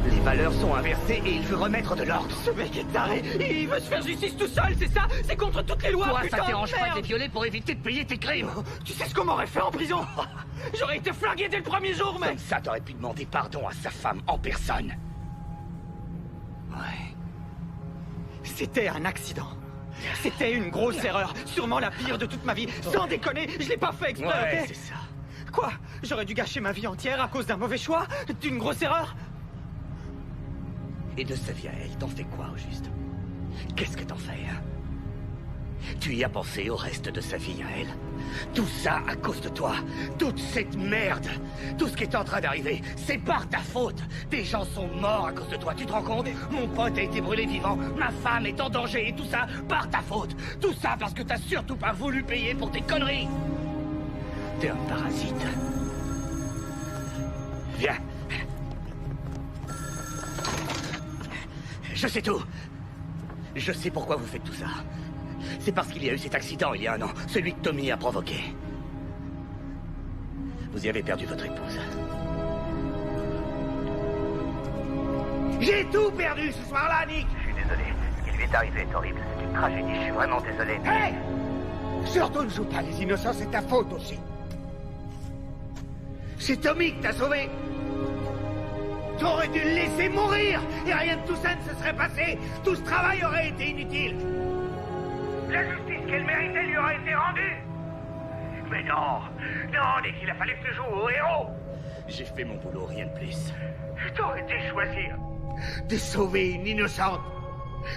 Les valeurs sont inversées et il veut remettre de l'ordre. Ce mec est taré. Il veut se faire justice tout seul, c'est ça? C'est contre toutes les lois. Toi, putain, ça te dérange pas merde. de les violer pour éviter de payer tes crimes? Tu sais ce qu'on m'aurait fait en prison? J'aurais été flingué dès le premier jour, mec. Comme ça, t'aurais pu demander pardon à sa femme en personne. Ouais. C'était un accident. C'était une grosse erreur. Sûrement la pire de toute ma vie. Sans déconner, je l'ai pas fait exprès, Ouais, ok? c'est ça. Quoi? J'aurais dû gâcher ma vie entière à cause d'un mauvais choix? D'une grosse erreur? Et de sa vie à elle, t'en fais quoi, au juste? Qu'est-ce que t'en fais, hein? Tu y as pensé au reste de sa vie à elle? Tout ça à cause de toi. Toute cette merde. Tout ce qui est en train d'arriver, c'est par ta faute. Des gens sont morts à cause de toi, tu te rends compte? Mon pote a été brûlé vivant, ma femme est en danger, et tout ça par ta faute. Tout ça parce que t'as surtout pas voulu payer pour tes conneries. T'es un parasite. Viens. Je sais tout. Je sais pourquoi vous faites tout ça. C'est parce qu'il y a eu cet accident il y a 1 an, celui que Tommy a provoqué. Vous y avez perdu votre épouse. J'ai tout perdu ce soir-là, Nick. Je suis désolé. Ce qui lui est arrivé est horrible. C'est une tragédie. Je suis vraiment désolé. Hey! Surtout ne joue pas les innocents, c'est ta faute aussi. C'est Tommy qui t'a sauvé. T'aurais dû le laisser mourir et rien de tout ça ne se serait passé. Tout ce travail aurait été inutile. La justice qu'elle méritait lui aura été rendue. Mais non, non, Nick, il a fallu que tu joues au héros. J'ai fait mon boulot, rien de plus. T'aurais dû choisir. De sauver une innocente.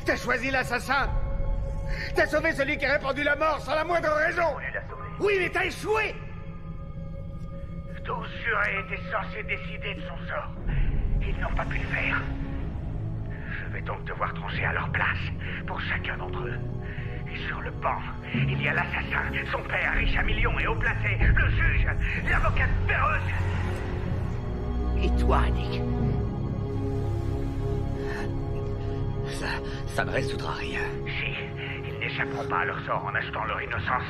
T'as choisi l'assassin. T'as sauvé celui qui a répandu la mort sans la moindre raison. On l'a sauvé. Oui, mais t'as échoué. Tous jurés étaient censés décider de son sort. Ils n'ont pas pu le faire. Je vais donc devoir trancher à leur place pour chacun d'entre eux. Et sur le banc, il y a l'assassin, son père riche à millions et haut placé, le juge, l'avocate féroce. Et toi, Nick? Ça ne résoudra rien. Si, ils n'échapperont pas à leur sort en achetant leur innocence.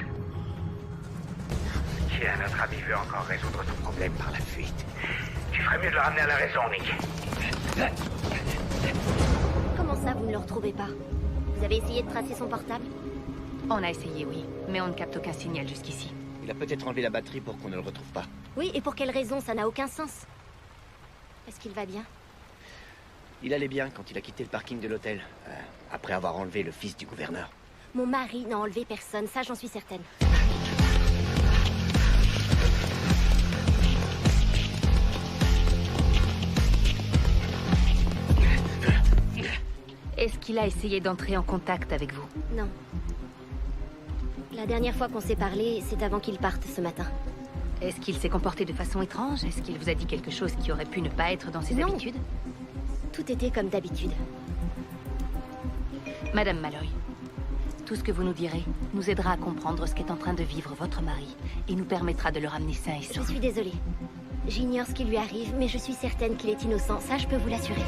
Qui, à notre avis, veut encore résoudre son problème par la fuite? Tu ferais mieux de le ramener à la raison, Nick. Comment ça, vous ne le retrouvez pas? Vous avez essayé de tracer son portable? On a essayé, oui, mais on ne capte aucun signal jusqu'ici. Il a peut-être enlevé la batterie pour qu'on ne le retrouve pas. Oui, et pour quelle raison? Ça n'a aucun sens. Est-ce qu'il va bien? Il allait bien quand il a quitté le parking de l'hôtel, après avoir enlevé le fils du gouverneur. Mon mari n'a enlevé personne, ça j'en suis certaine. Est-ce qu'il a essayé d'entrer en contact avec vous? Non. La dernière fois qu'on s'est parlé, c'est avant qu'il parte ce matin. Est-ce qu'il s'est comporté de façon étrange? Est-ce qu'il vous a dit quelque chose qui aurait pu ne pas être dans ses habitudes? Tout était comme d'habitude. Madame Malloy, tout ce que vous nous direz nous aidera à comprendre ce qu'est en train de vivre votre mari et nous permettra de le ramener sain et sauf. Je suis désolée. J'ignore ce qui lui arrive, mais je suis certaine qu'il est innocent. Ça, je peux vous l'assurer.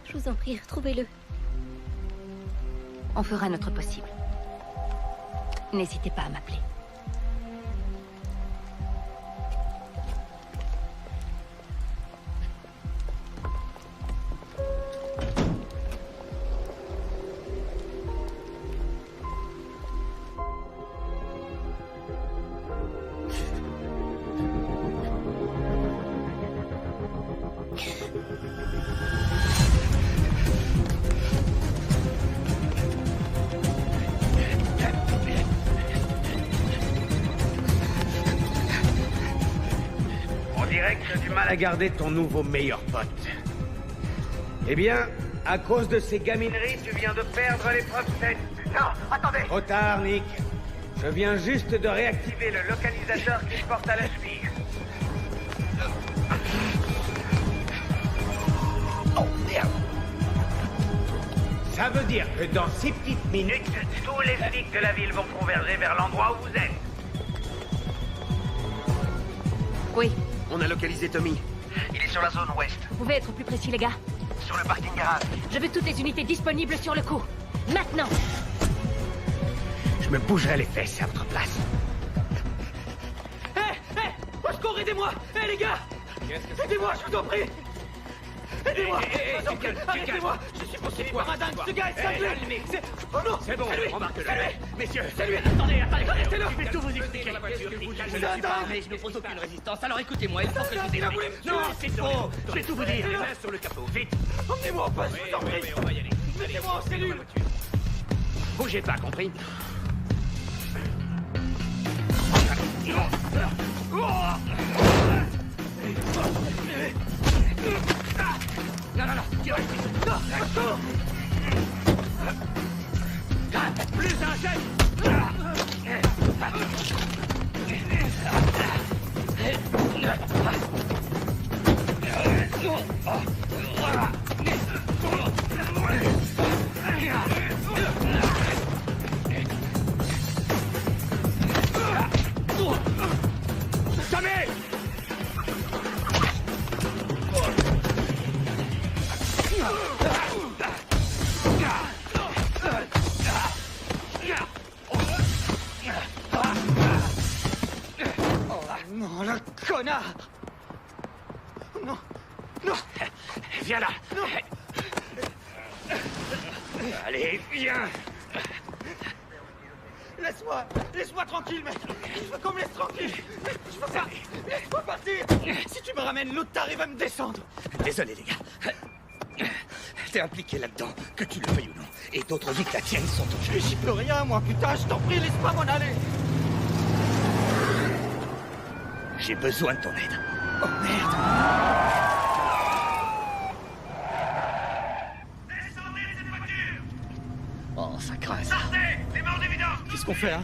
Je vous en prie, retrouvez-le. On fera notre possible. N'hésitez pas à m'appeler. À garder ton nouveau meilleur pote. Eh bien, à cause de ces gamineries, tu viens de perdre l'épreuve 7. Non, attendez. Trop tard, Nick. Je viens juste de réactiver le localisateur qui porte à la cheville. Oh, merde. Ça veut dire que dans 6 petites minutes, tous les flics de la ville vont converger vers l'endroit où vous êtes. Oui. On a localisé Tommy. Il est sur la zone ouest. Vous pouvez être plus précis, les gars? Sur le parking garage. Je veux toutes les unités disponibles sur le coup. Maintenant! je me bougerai les fesses à votre place. Hé, au secours, aidez-moi! Hé, les gars! Aidez-moi, je vous en prie! Aidez-moi! Arrêtez-moi! Je suis poussé par un dingue, ce gars est cinglé! Oh non! C'est bon, c'est lui! embarque-le. C'est lui! Messieurs, C'est lui! Attendez, arrêtez-le! je vais tout vous expliquer. Je ne suis pas armé, je n'oppose aucune résistance. Alors écoutez-moi, il faut que je vous dénonce. Non, c'est faux! Je vais tout vous dire. Les mains sur le capot, vite! Emmenez-moi en poste, je vous en prie! On va y aller. Mettez-moi en cellule! Bougez pas, compris? Non, tirez! Non, restons! Plus un jet! Tommy! Non, le connard! Non! Non! Viens là! Non! Allez, viens. Laisse-moi tranquille, mec. Je veux qu'on me laisse tranquille. Je veux pas. Laisse-moi partir. Si tu me ramènes, l'autre t'arrive à me descendre. Désolé, les gars. T'es impliqué là-dedans, que tu le veuilles ou non. Et d'autres vies que la tienne sont en jeu. J'y peux rien, moi, putain. Je t'en prie, laisse-moi m'en aller. J'ai besoin de ton aide. Oh merde. Descendez de cette voiture. Oh, ça craint ça. Sortez. Les morts d'évidence. Qu'est-ce qu'on fait, hein?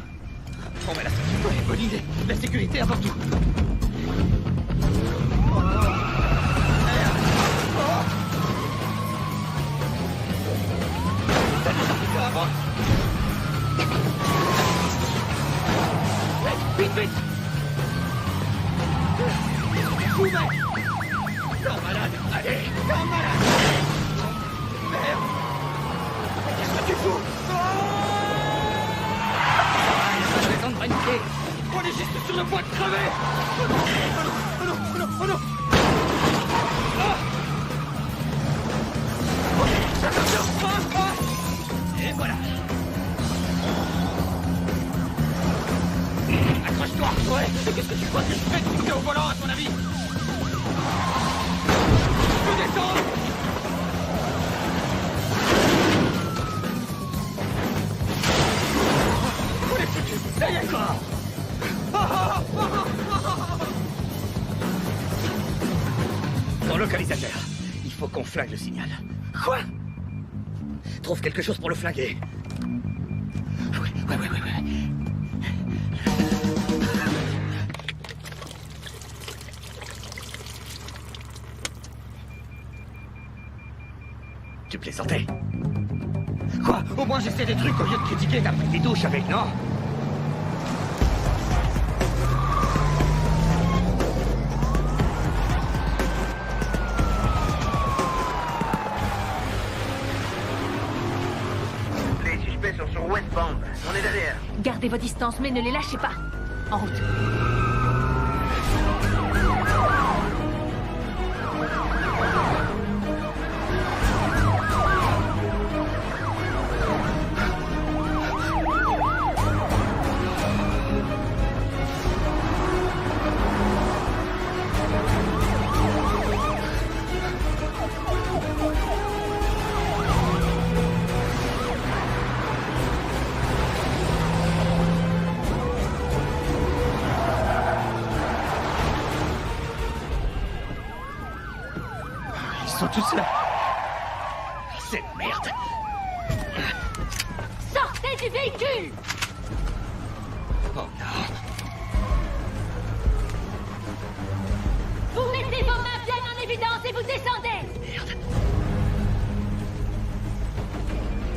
On va la sortir. Ouais, bonne idée. La sécurité avant tout. Vite, vite! Fou, mec! T'es un malade! Allez! T'es un malade! Merde! Qu'est-ce que tu fous? Pas de raison de paniquer. On est juste sur le point de crever! Oh non! Oh non! Oh non! Oh non! Attention! Et voilà. Accroche-toi. Ouais, et qu'est-ce que tu crois que je fais de monter au volant, à ton avis? Je peux descendre! On est foutus! Ça y est, quoi! Ton localisateur. Il faut qu'on flingue le signal. Quoi? Trouve quelque chose pour le flinguer. Ouais. Tu plaisantais? Quoi? Au moins j'essaie des trucs au lieu de critiquer. T'as pris des douches avec, non? Les suspects sont sur Westbound. On est derrière. Gardez vos distances, mais ne les lâchez pas. En route. Ils sont tous là. C'est merde. Sortez du véhicule! Oh non. Vous mettez vos mains bien en évidence et vous descendez! Merde.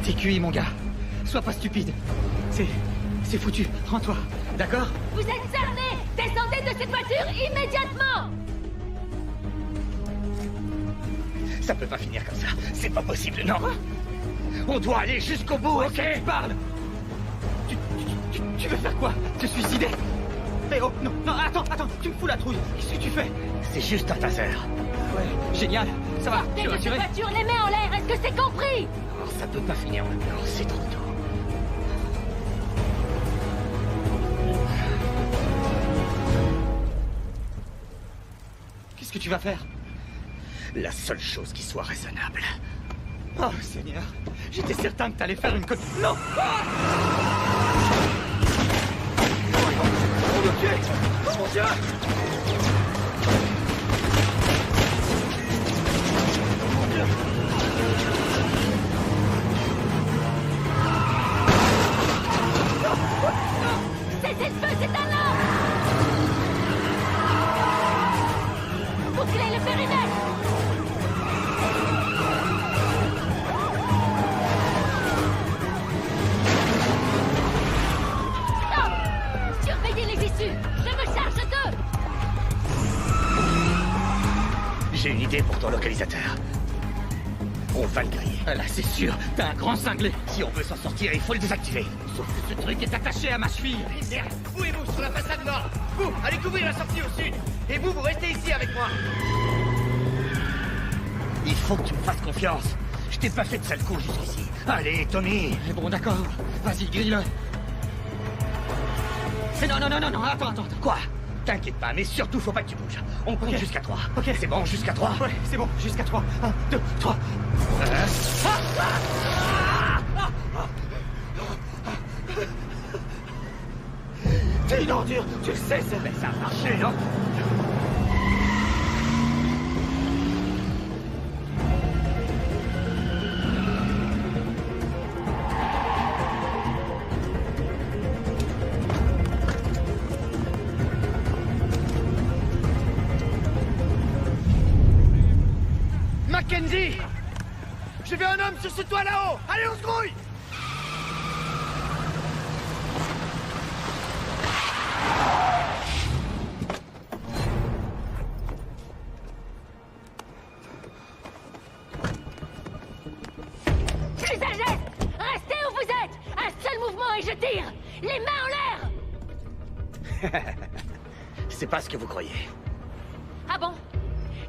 T'es cuit, mon gars. Sois pas stupide. C'est foutu. Rends-toi. D'accord? Vous êtes cernés! Descendez de cette voiture immédiatement! Ça peut pas finir comme ça. C'est pas possible, non. On doit aller jusqu'au bout, ok? Tu parles! Tu veux faire quoi? Te suicider? Eh oh, non, attends, tu me fous la trouille. Qu'est-ce que tu fais? C'est juste un taser. Ouais, génial. Ça va, Sortez tu de es cette rassuré? voiture, les mains en l'air, est-ce que c'est compris? Alors, ça peut pas finir maintenant, c'est trop tôt. Qu'est-ce que tu vas faire? La seule chose qui soit raisonnable. Oh, Seigneur. J'étais certain que t'allais faire une conne... Non! Ah! On va me tuer! Oh mon Dieu! Mon Dieu! Non! Non! Cessez le feu, c'est un homme! Bouclez le périmètre! Stop! Surveillez les issues! Je me charge d'eux! J'ai une idée pour ton localisateur. On va le griller. Ah là, c'est sûr, t'as un grand cinglé. Si on veut s'en sortir, il faut le désactiver. Sauf que ce truc est attaché à ma cheville. Merde, vous et vous sur la façade nord. Vous, allez couvrir la sortie au sud. Et vous, vous restez ici avec moi. Il faut que tu me fasses confiance. Je t'ai pas fait de sale coup jusqu'ici. Allez, Tommy. Bon, d'accord. Vas-y, grille-le. Mais non, attends. Quoi? T'inquiète pas, mais surtout, faut pas que tu bouges. On compte jusqu'à 3. Ok. C'est bon, jusqu'à 3. Ouais, c'est bon, jusqu'à 3. 1, 2, 3. T'es une ordure, tu le sais, c'est... Mais ça a marché, non? Mackenzie! J'ai vu un homme sur ce toit là-haut! Allez, on se grouille! Usagers! Restez où vous êtes! Un seul mouvement et je tire! Les mains en l'air! C'est pas ce que vous croyez. Ah bon?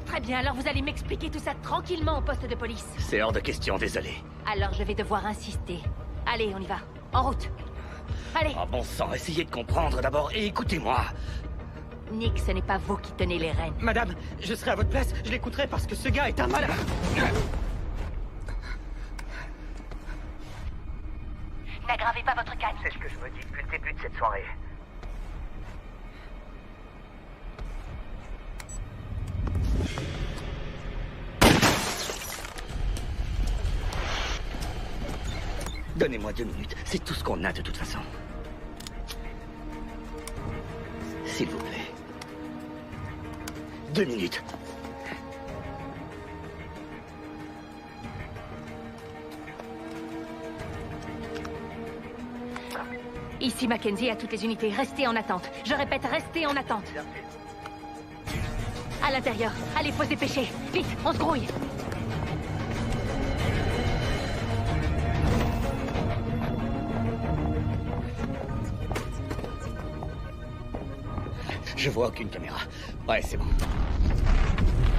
Très bien, alors vous allez m'expliquer tout ça tranquillement au poste de police. C'est hors de question, désolé. Alors je vais devoir insister. Allez, on y va. En route. Allez. Oh bon sang, essayez de comprendre d'abord et écoutez-moi. Nick, ce n'est pas vous qui tenez les rênes. Madame, je serai à votre place, je l'écouterai parce que ce gars est un malade. N'aggravez pas votre calme. C'est ce que je me dis depuis le début de cette soirée. Donnez-moi 2 minutes, c'est tout ce qu'on a de toute façon. S'il vous plaît. 2 minutes. Ici Mackenzie à toutes les unités, restez en attente. Je répète, restez en attente. À l'intérieur, allez, faut se dépêcher. Vite, on se grouille. Je vois aucune caméra. Ouais, c'est bon.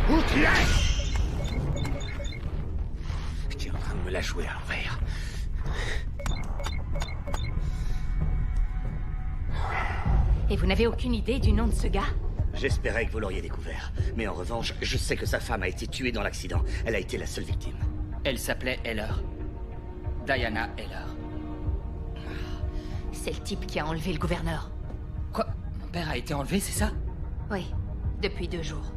Où tu es? Tu es en train de me la jouer à l'envers. Et vous n'avez aucune idée du nom de ce gars? J'espérais que vous l'auriez découvert. Mais en revanche, je sais que sa femme a été tuée dans l'accident. Elle a été la seule victime. Elle s'appelait Heller. Diana Heller. C'est le type qui a enlevé le gouverneur. Quoi? Mon père a été enlevé, c'est ça? Oui, depuis 2 jours.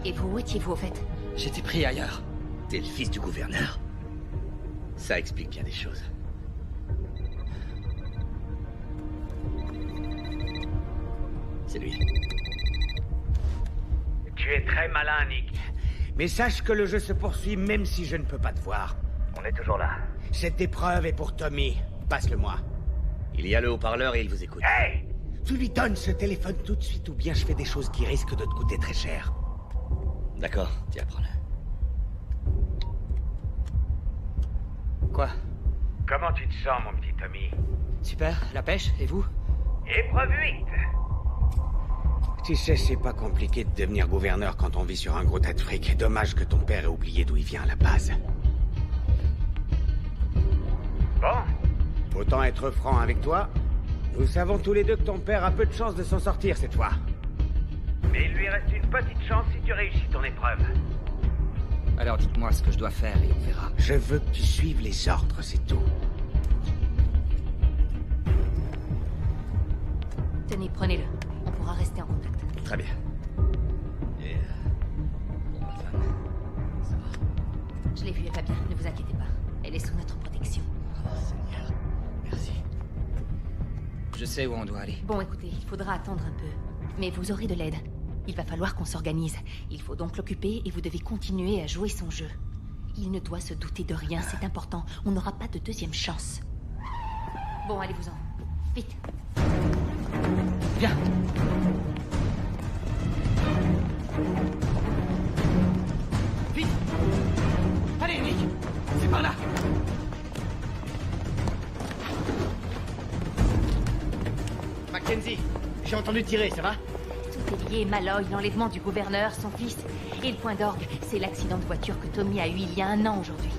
Et vous, où étiez-vous au fait? J'étais pris ailleurs. T'es le fils du gouverneur. Ça explique bien des choses. C'est lui. Tu es très malin, Nick. Mais sache que le jeu se poursuit même si je ne peux pas te voir. On est toujours là. Cette épreuve est pour Tommy. Passe-le-moi. Il y a le haut-parleur et il vous écoute. Hey! Tu lui donnes ce téléphone tout de suite ou bien je fais des choses qui risquent de te coûter très cher. D'accord, tiens, prends-le. Quoi? Comment tu te sens, mon petit Tommy? Super, la pêche, et vous? Épreuve 8. Tu sais, c'est pas compliqué de devenir gouverneur quand on vit sur un gros tas de fric. Dommage que ton père ait oublié d'où il vient à la base. Bon. Autant être franc avec toi. Nous savons tous les deux que ton père a peu de chances de s'en sortir cette fois. Mais il lui reste une petite chance si tu réussis ton épreuve. Alors dites-moi ce que je dois faire et on verra. Je veux que tu suives les ordres, c'est tout. Tenez, prenez-le. On pourra rester en contact. Très bien. Et... Bon, ma femme, ça va? Je l'ai vue, elle va bien, ne vous inquiétez pas. Elle est sous notre protection. Oh, Seigneur. Merci. Je sais où on doit aller. Bon, écoutez, il faudra attendre un peu. Mais vous aurez de l'aide. Il va falloir qu'on s'organise. Il faut donc l'occuper et vous devez continuer à jouer son jeu. Il ne doit se douter de rien, c'est important. On n'aura pas de deuxième chance. Bon, allez-vous-en. Vite. Viens. Vite. Allez, Nick. C'est par là. Mackenzie, j'ai entendu tirer, ça va? Tout est meurtrier, Malloy, l'enlèvement du gouverneur, son fils. Et le point d'orgue, c'est l'accident de voiture que Tommy a eu il y a 1 an aujourd'hui.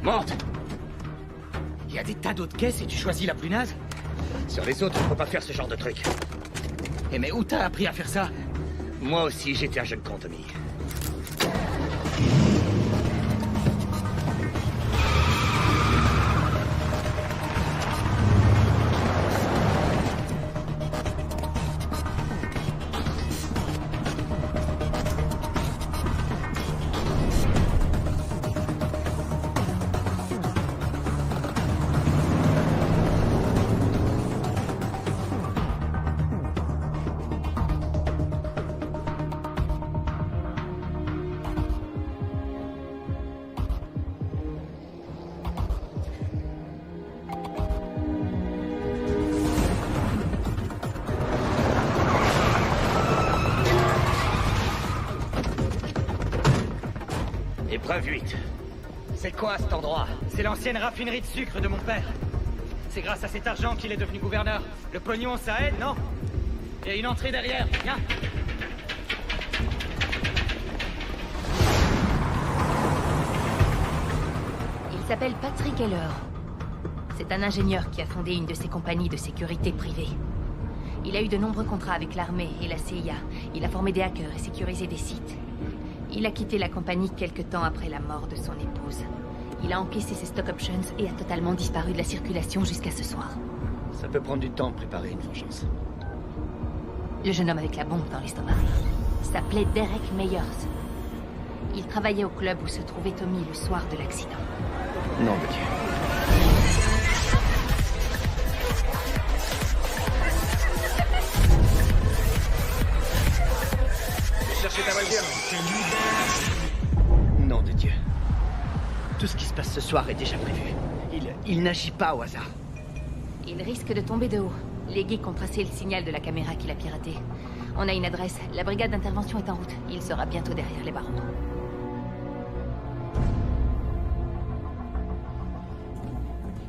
Monte! Il y a des tas d'autres caisses et tu choisis la plus naze? Sur les autres, on peut pas faire ce genre de truc. Eh mais où t'as appris à faire ça? Moi aussi, j'étais un jeune con, Tommy. Preuve 8. C'est quoi cet endroit? C'est l'ancienne raffinerie de sucre de mon père. C'est grâce à cet argent qu'il est devenu gouverneur. Le pognon, ça aide, non? Il y a une entrée derrière, viens. Il s'appelle Patrick Heller. C'est un ingénieur qui a fondé une de ses compagnies de sécurité privée. Il a eu de nombreux contrats avec l'armée et la CIA. Il a formé des hackers et sécurisé des sites. Il a quitté la compagnie quelque temps après la mort de son épouse. Il a encaissé ses stock options et a totalement disparu de la circulation jusqu'à ce soir. Ça peut prendre du temps de préparer une vengeance. Le jeune homme avec la bombe dans l'estomac s'appelait Derek Meyers. Il travaillait au club où se trouvait Tommy le soir de l'accident. Nom de Dieu. Cherchez ta voiture. Nom de Dieu. Tout ce qui se passe ce soir est déjà prévu. Il n'agit pas au hasard. Il risque de tomber de haut. Les geeks ont tracé le signal de la caméra qu'il a piraté. On a une adresse. La brigade d'intervention est en route. Il sera bientôt derrière les barreaux.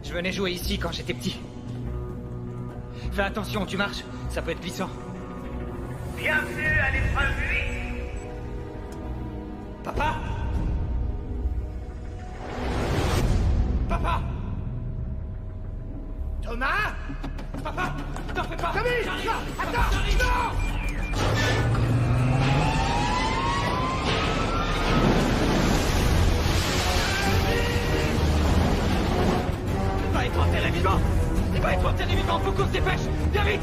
Je venais jouer ici quand j'étais petit. Fais attention, tu marches. Ça peut être glissant. Bienvenue à l'épreuve 8. Papa? Papa? Thomas? Papa? T'en fais pas! Tommy! J'arrive. Non! Attends! Non! Il va être enterré vivant! Il va être enterré vivant! Faut qu'on se dépêche! Viens vite!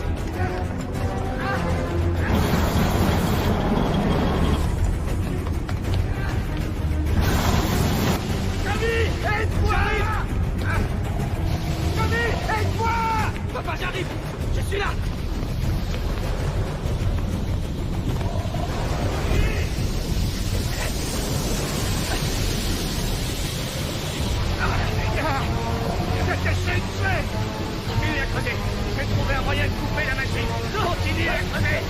Tommy! Aide-moi! Tommy! Aide-moi! Papa, j'arrive! Je suis là! Qu'est-ce que c'est que c'est? Continue à creuser. Je vais trouver un moyen de couper la machine. Continue à creuser.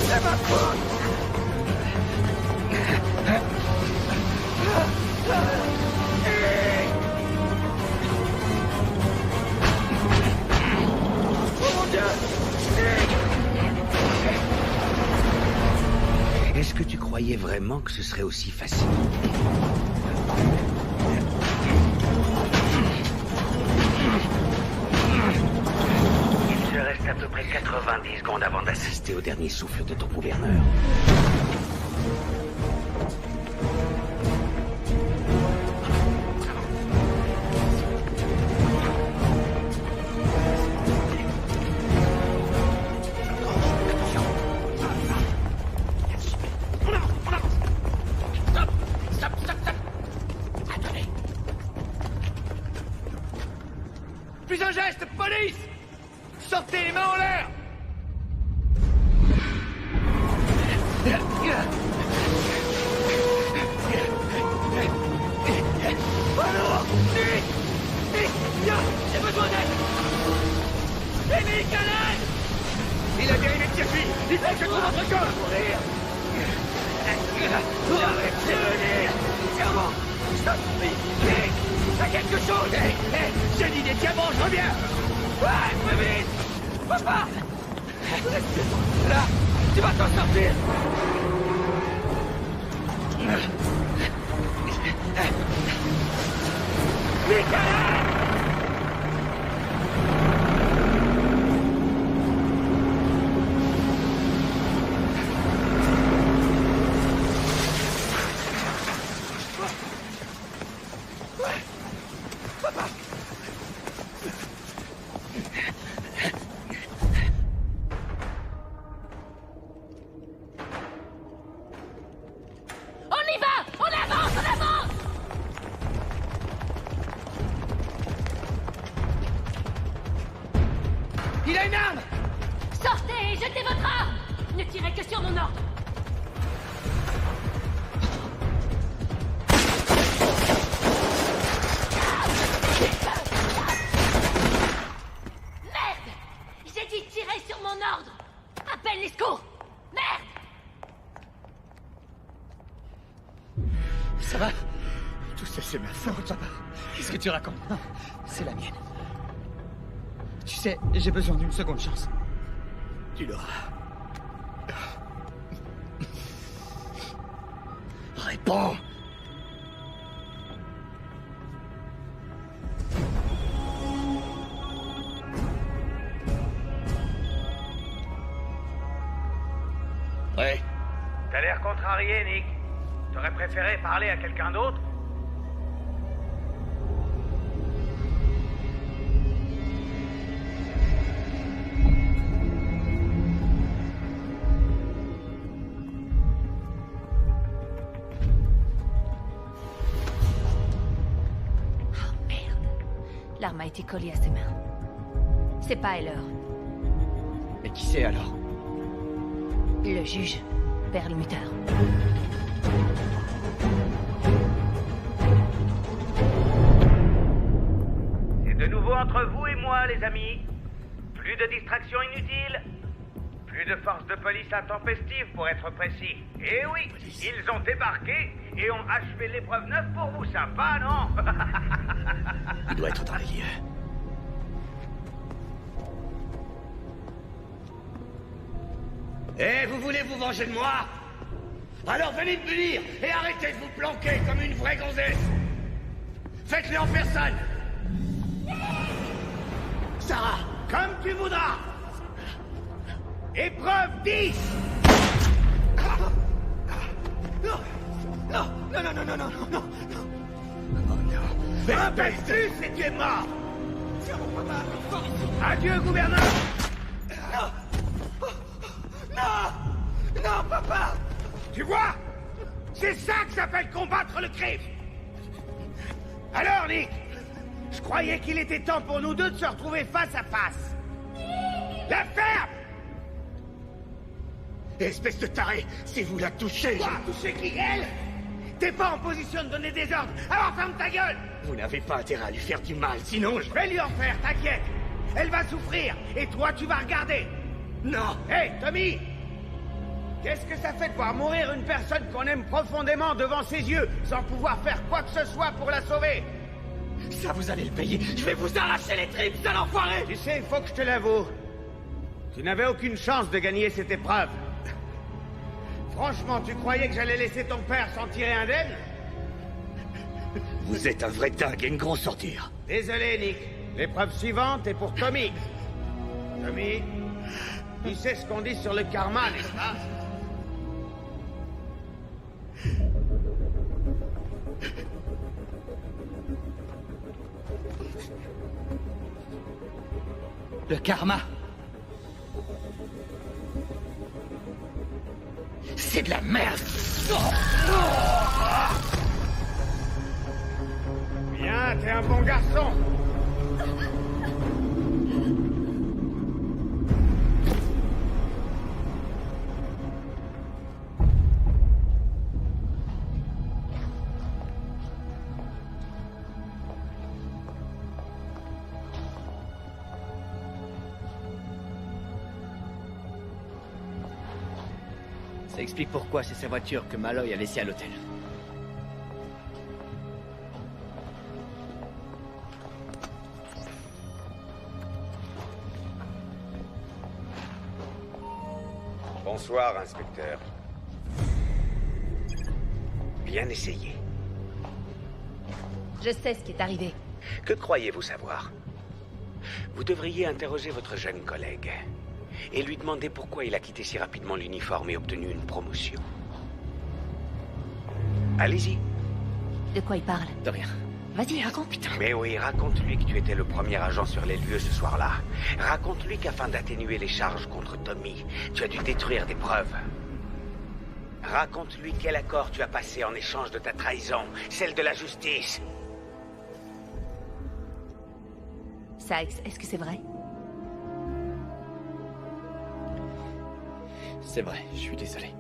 C'est ma faute. Est-ce que tu croyais vraiment que ce serait aussi facile? Il te reste à peu près 90 secondes avant D'assister au dernier souffle de ton gouverneur. Plus un geste, police! Sortez les mains en l'air! Alors! Nick! Nick! Viens! J'ai besoin d'aide! Et Nick, à l'aide! Il a bien une circuit! Il faut que je trouve votre corps! Mourir! Arrêtez de venir! Serment! Stop! Nick! Fais quelque chose! J'ai dit des diamants, je reviens! Ouais, plus vite! Papa! Là! Tu vas t'en sortir! Nick, à l'aide! On y va! sur mon ordre! Merde! J'ai dit tirer sur mon ordre! Appelle les secours! Merde! Ça va? Tout ça, c'est ma faute. Qu'est-ce que tu racontes? Non, c'est la mienne. Tu sais, j'ai besoin d'une seconde chance. Tu l'auras. Réponds! Ouais. T'as l'air contrarié, Nick. T'aurais préféré parler à quelqu'un d'autre? L'arme a été collée à ses mains. C'est pas Heller. Mais qui c'est alors? Le juge, Perlmutter. C'est de nouveau entre vous et moi, les amis. Plus de distractions inutiles. Plus de forces de police intempestives, pour être précis. Et oui, ils ont débarqué et ont achevé l'épreuve 9 pour vous. Sympa, non? Il doit être dans les lieux. Eh, vous voulez vous venger de moi? Alors venez me punir et arrêtez de vous planquer comme une vraie gonzesse. Faites-le en personne. Sarah, comme tu voudras. Épreuve 10. Non, non, non, non, non, non, non, non, non. Oh non. Impestus et tu es mort. Adieu, gouverneur. Non. Non. Non, papa. Tu vois? C'est ça que s'appelle combattre le crime. Alors, Nick, je croyais qu'il était temps pour nous deux de se retrouver face à face. La ferme! Espèce de taré, si vous la touchez... Quoi? Toucher qui? Elle? T'es pas en position de donner des ordres, alors ferme ta gueule! Vous n'avez pas intérêt à lui faire du mal, sinon je vais lui en faire, t'inquiète! Elle va souffrir, et toi tu vas regarder! Non! Hé, hey, Tommy! Qu'est-ce que ça fait de voir mourir une personne qu'on aime profondément devant ses yeux, sans pouvoir faire quoi que ce soit pour la sauver? Ça, vous allez le payer! Je vais vous arracher les tripes, sale enfoiré! Tu sais, il faut que je te l'avoue. Tu n'avais aucune chance de gagner cette épreuve. Franchement, tu croyais que j'allais laisser ton père s'en tirer indemne? Vous êtes un vrai dingue et une grosse sortir. Désolé, Nick. L'épreuve suivante est pour Tommy. Tommy, tu sais ce qu'on dit sur le karma, n'est-ce pas? Le karma. C'est de la merde. Bien, t'es un bon garçon. Ça explique pourquoi c'est sa voiture que Malloy a laissée à l'hôtel. Bonsoir, inspecteur. Bien essayé. Je sais ce qui est arrivé. Que croyez-vous savoir? Vous devriez interroger votre jeune collègue et lui demander pourquoi il a quitté si rapidement l'uniforme et obtenu une promotion. Allez-y. De quoi il parle? De rien. Vas-y, raconte. Putain. Mais oui, raconte-lui que tu étais le premier agent sur les lieux ce soir-là. Raconte-lui qu'afin d'atténuer les charges contre Tommy, tu as dû détruire des preuves. Raconte-lui quel accord tu as passé en échange de ta trahison, celle de la justice. Sykes, est-ce que c'est vrai? C'est vrai, je suis désolé.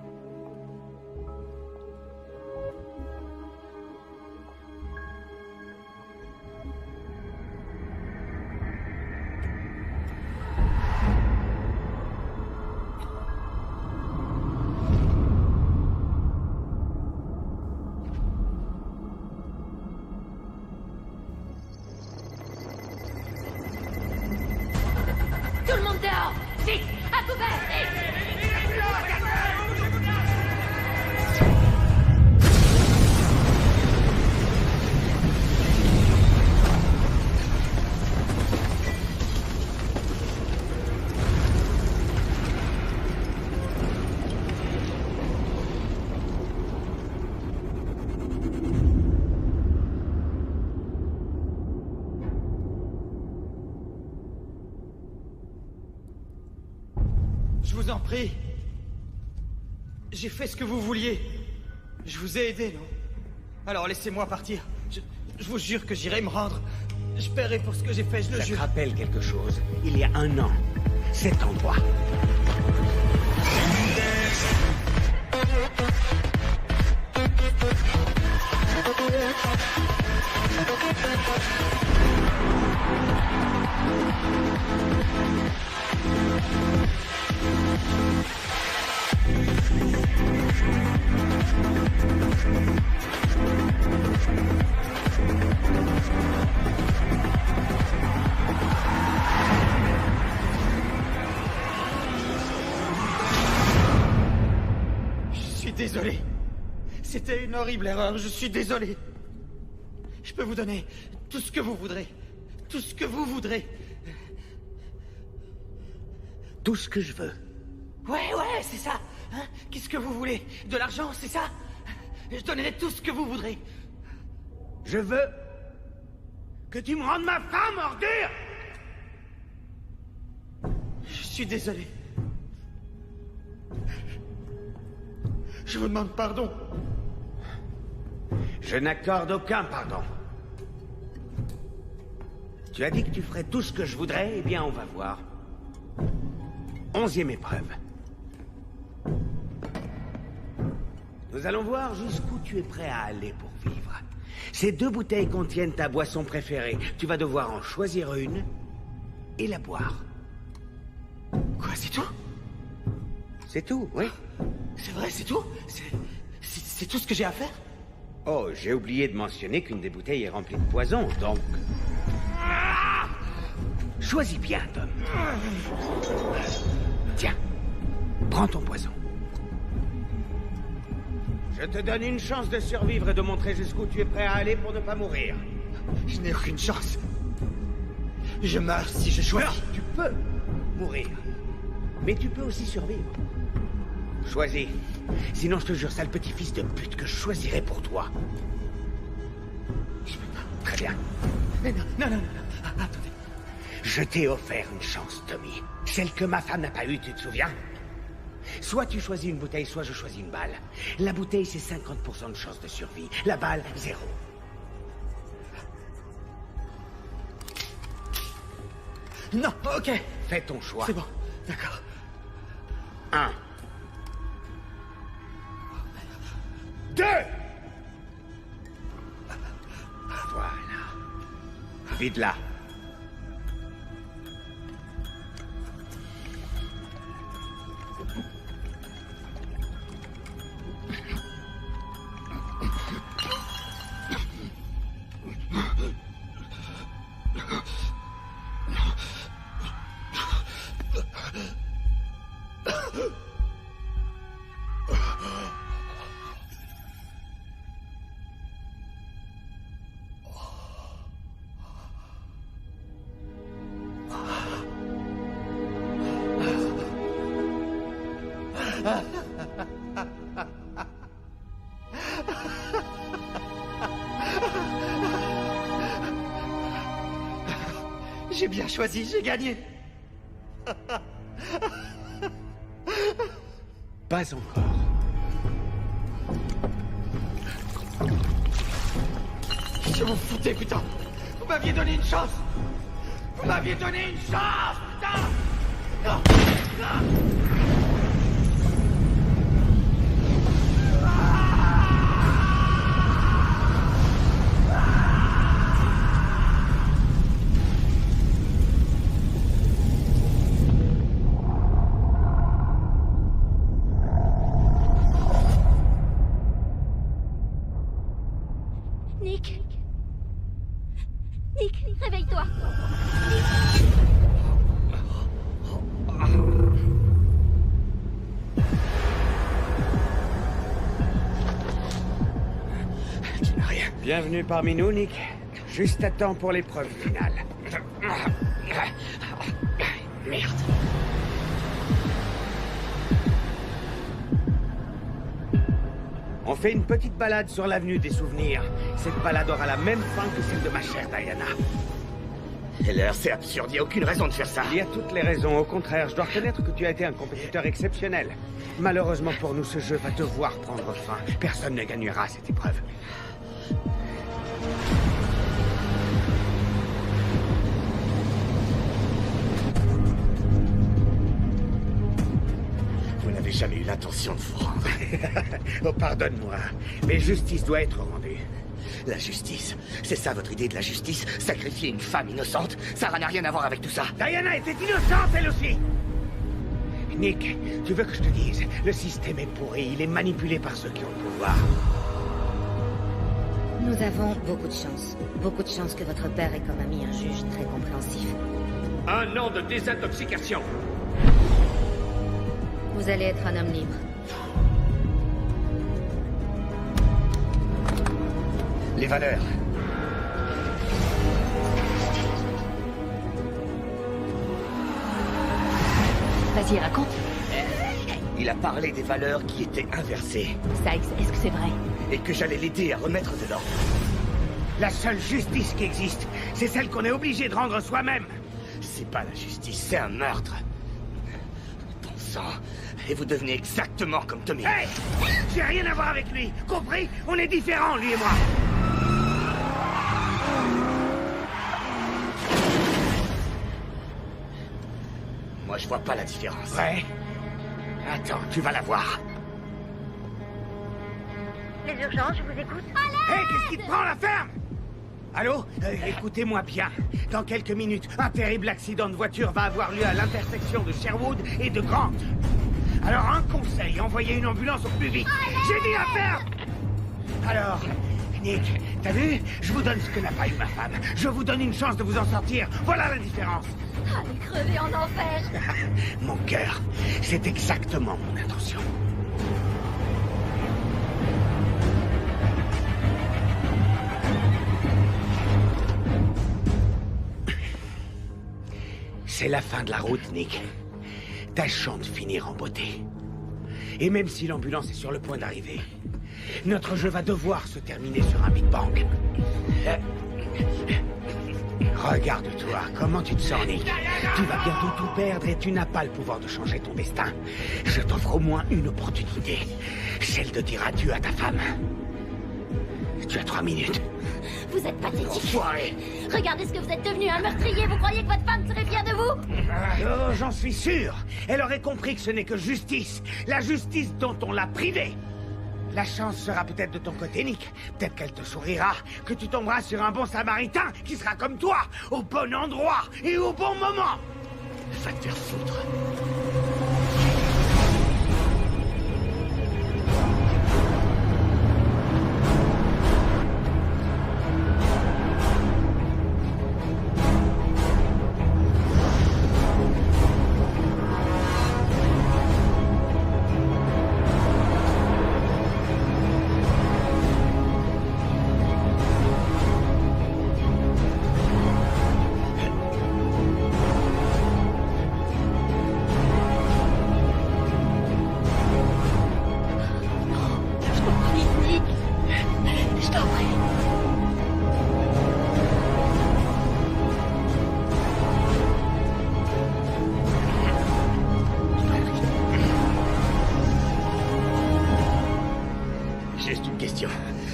Tout le monde dehors! Vite! À couvert! Vite! Je vous en prie. J'ai fait ce que vous vouliez. Je vous ai aidé, non? Alors laissez-moi partir. Je vous jure que j'irai me rendre. Je paierai pour ce que j'ai fait, je le Ça te jure. rappelle quelque chose? Il y a 1 an, cet endroit. Je suis désolé. C'était une horrible erreur, je suis désolé. Je peux vous donner tout ce que vous voudrez. Tout ce que vous voudrez. Tout ce que je veux. Ouais, c'est ça. Hein? Qu'est-ce que vous voulez? De l'argent, c'est ça? Je donnerai tout ce que vous voudrez. Je veux que tu me rendes ma femme, ordure! Je suis désolé. Je vous demande pardon. Je n'accorde aucun pardon. Tu as dit que tu ferais tout ce que je voudrais, eh bien on va voir. 11e épreuve. Nous allons voir jusqu'où tu es prêt à aller pour vivre. Ces 2 bouteilles contiennent ta boisson préférée. Tu vas devoir en choisir une et la boire. Quoi, c'est tout? C'est tout, oui. C'est vrai, c'est tout? C'est tout ce que j'ai à faire? Oh, j'ai oublié de mentionner qu'une des bouteilles est remplie de poison, donc... Choisis bien, Tom. Tiens, prends ton poison. Je te donne une chance de survivre et de montrer jusqu'où tu es prêt à aller pour ne pas mourir. Je n'ai aucune chance. Je meurs si je choisis. Non, tu peux mourir. Mais tu peux aussi survivre. Choisis. Sinon, je te jure, sale petit-fils de pute, que je choisirai pour toi. Je peux pas. Très bien. Mais non. Attendez. Je t'ai offert une chance, Tommy. Celle que ma femme n'a pas eue, tu te souviens? Soit tu choisis une bouteille, soit je choisis une balle. La bouteille, c'est 50% de chance de survie. La balle, 0. Non, ok. Fais ton choix. C'est bon, d'accord. 1. 2. Voilà. Vide-la. J'ai bien choisi, j'ai gagné. Pas encore. Je vous foutais, putain. Vous m'aviez donné une chance. Vous m'aviez donné une chance, putain. Non. Nick. Nick, réveille-toi. Tu n'as rien. Bienvenue parmi nous, Nick. Juste à temps pour l'épreuve finale. Merde. On fait une petite balade sur l'avenue des souvenirs. Cette balade aura la même fin que celle de ma chère Diana. Heller, c'est absurde, il n'y a aucune raison de faire ça. Il y a toutes les raisons. Au contraire, je dois reconnaître que tu as été un compétiteur exceptionnel. Malheureusement pour nous, ce jeu va devoir prendre fin. Personne ne gagnera cette épreuve. Vous n'avez jamais eu l'intention de vous rendre. Oh, pardonne-moi, mais justice doit être rendue. La justice, c'est ça votre idée de la justice? Sacrifier une femme innocente? Ça n'a rien à voir avec tout ça. Diana était innocente, elle aussi. Nick, tu veux que je te dise, le système est pourri, il est manipulé par ceux qui ont le pouvoir. Nous avons beaucoup de chance. Beaucoup de chance que votre père ait comme ami un juge très compréhensif. 1 an de désintoxication. Vous allez être un homme libre. Les valeurs. Vas-y, raconte. Il a parlé des valeurs qui étaient inversées. Sykes, est-ce que c'est vrai? Et que j'allais l'aider à remettre de l'ordre. La seule justice qui existe, c'est celle qu'on est obligé de rendre soi-même. C'est pas la justice, c'est un meurtre. Bon sang. Et vous devenez exactement comme Tommy. Hey! J'ai rien à voir avec lui, compris? On est différents, lui et moi. Moi, je vois pas la différence. Ouais? Attends, tu vas la voir. Les urgences, je vous écoute. Hé, qu'est-ce qui te prend, la ferme? Allô? Écoutez-moi bien. Dans quelques minutes, un terrible accident de voiture va avoir lieu à l'intersection de Sherwood et de Grant. Alors, un conseil, envoyez une ambulance au plus vite. J'ai dit la ferme! Alors, Nick, t'as vu? Je vous donne ce que n'a pas eu ma femme. Je vous donne une chance de vous en sortir. Voilà la différence. Allez crever en enfer. Mon cœur, c'est exactement mon intention. C'est la fin de la route, Nick. Tâchons de finir en beauté. Et même si l'ambulance est sur le point d'arriver, notre jeu va devoir se terminer sur un Big Bang. Regarde-toi, comment tu te sens, Nick? Tu vas bientôt tout perdre et tu n'as pas le pouvoir de changer ton destin. Je t'offre au moins une opportunité. Celle de dire adieu à ta femme. Tu as 3 minutes. Vous êtes pathétique. Enfoiré. Regardez ce que vous êtes devenu, un meurtrier. Vous croyez que votre femme serait fière de vous? Oh, j'en suis sûr. Elle aurait compris que ce n'est que justice. La justice dont on l'a privée. La chance sera peut-être de ton côté, Nick. Peut-être qu'elle te sourira, que tu tomberas sur un bon samaritain qui sera comme toi, au bon endroit et au bon moment. Va te faire foutre.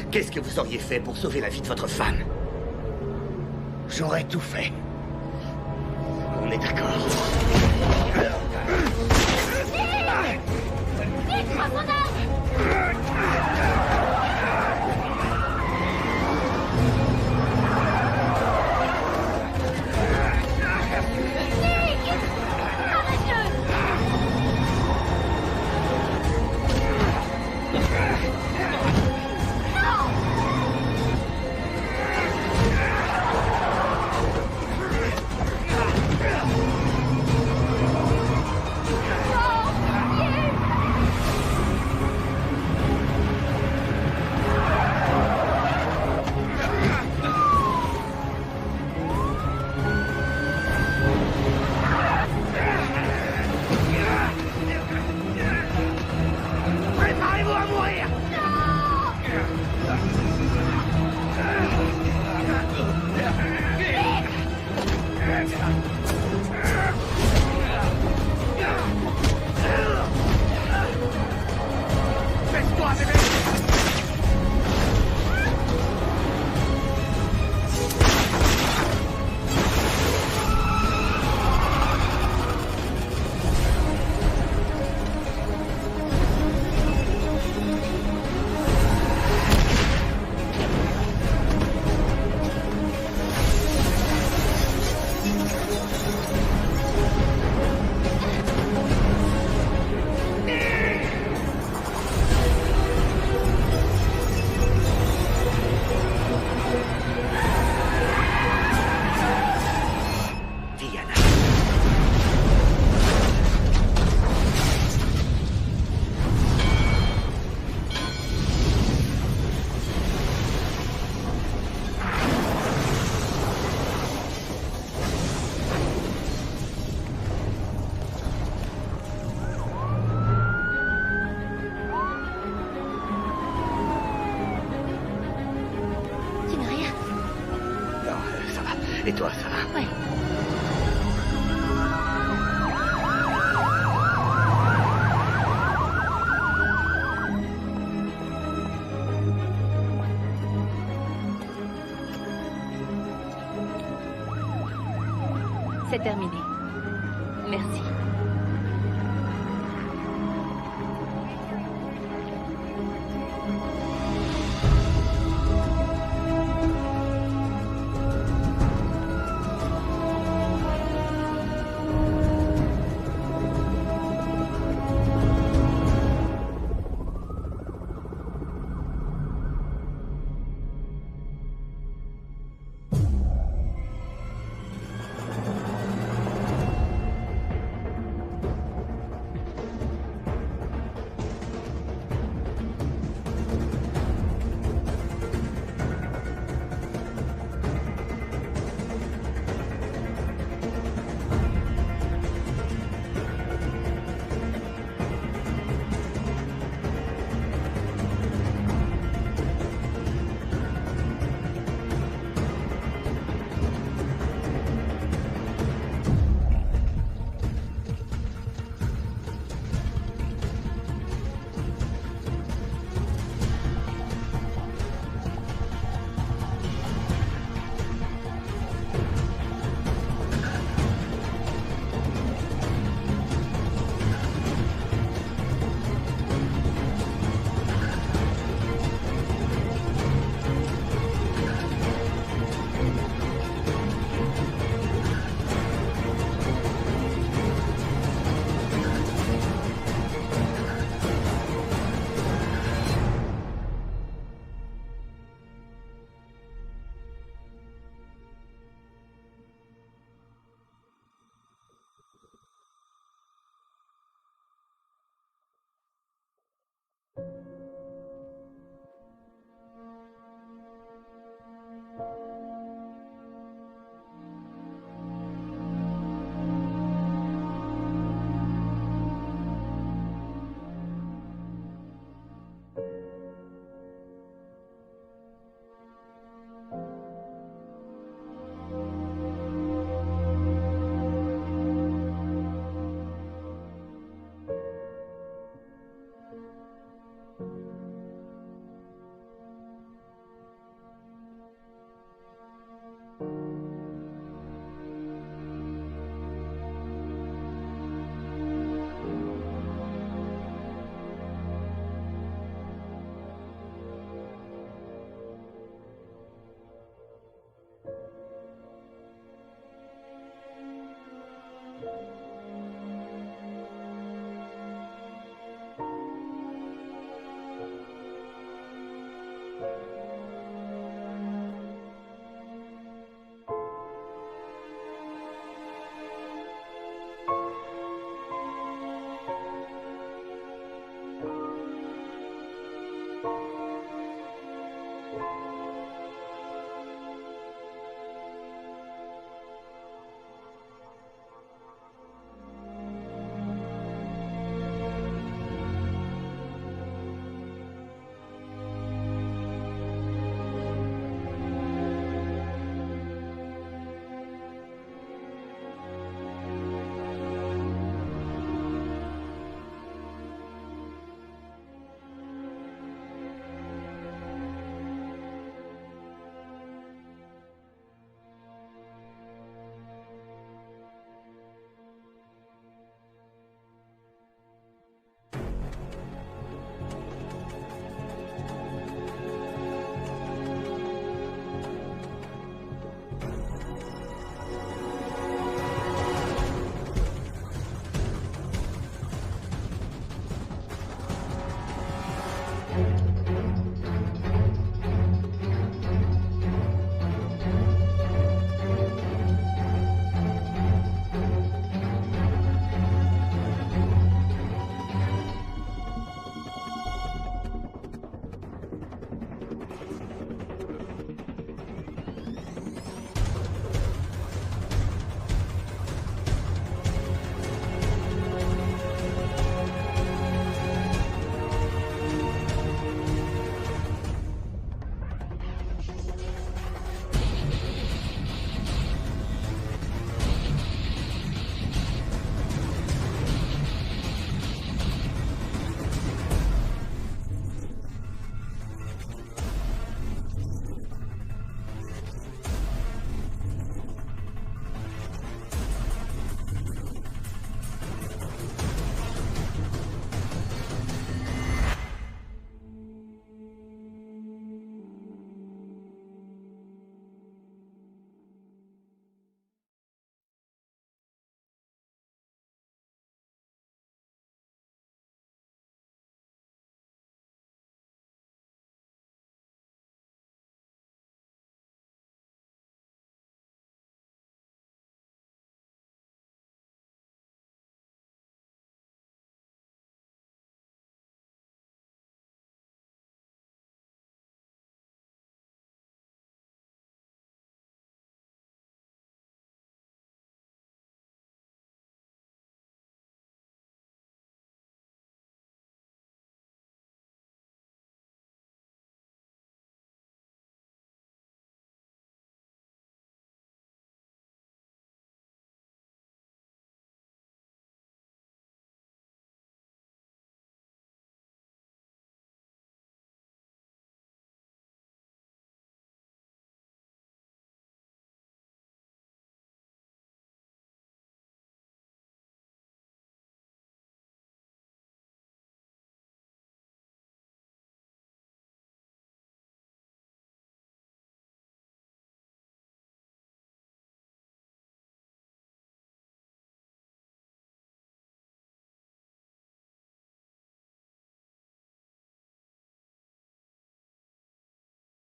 Qu'est-ce que vous auriez fait pour sauver la vie de votre femme? J'aurais tout fait. On est d'accord. Vite, prends son arme! Et toi, ça va? Ouais. C'est terminé. Merci.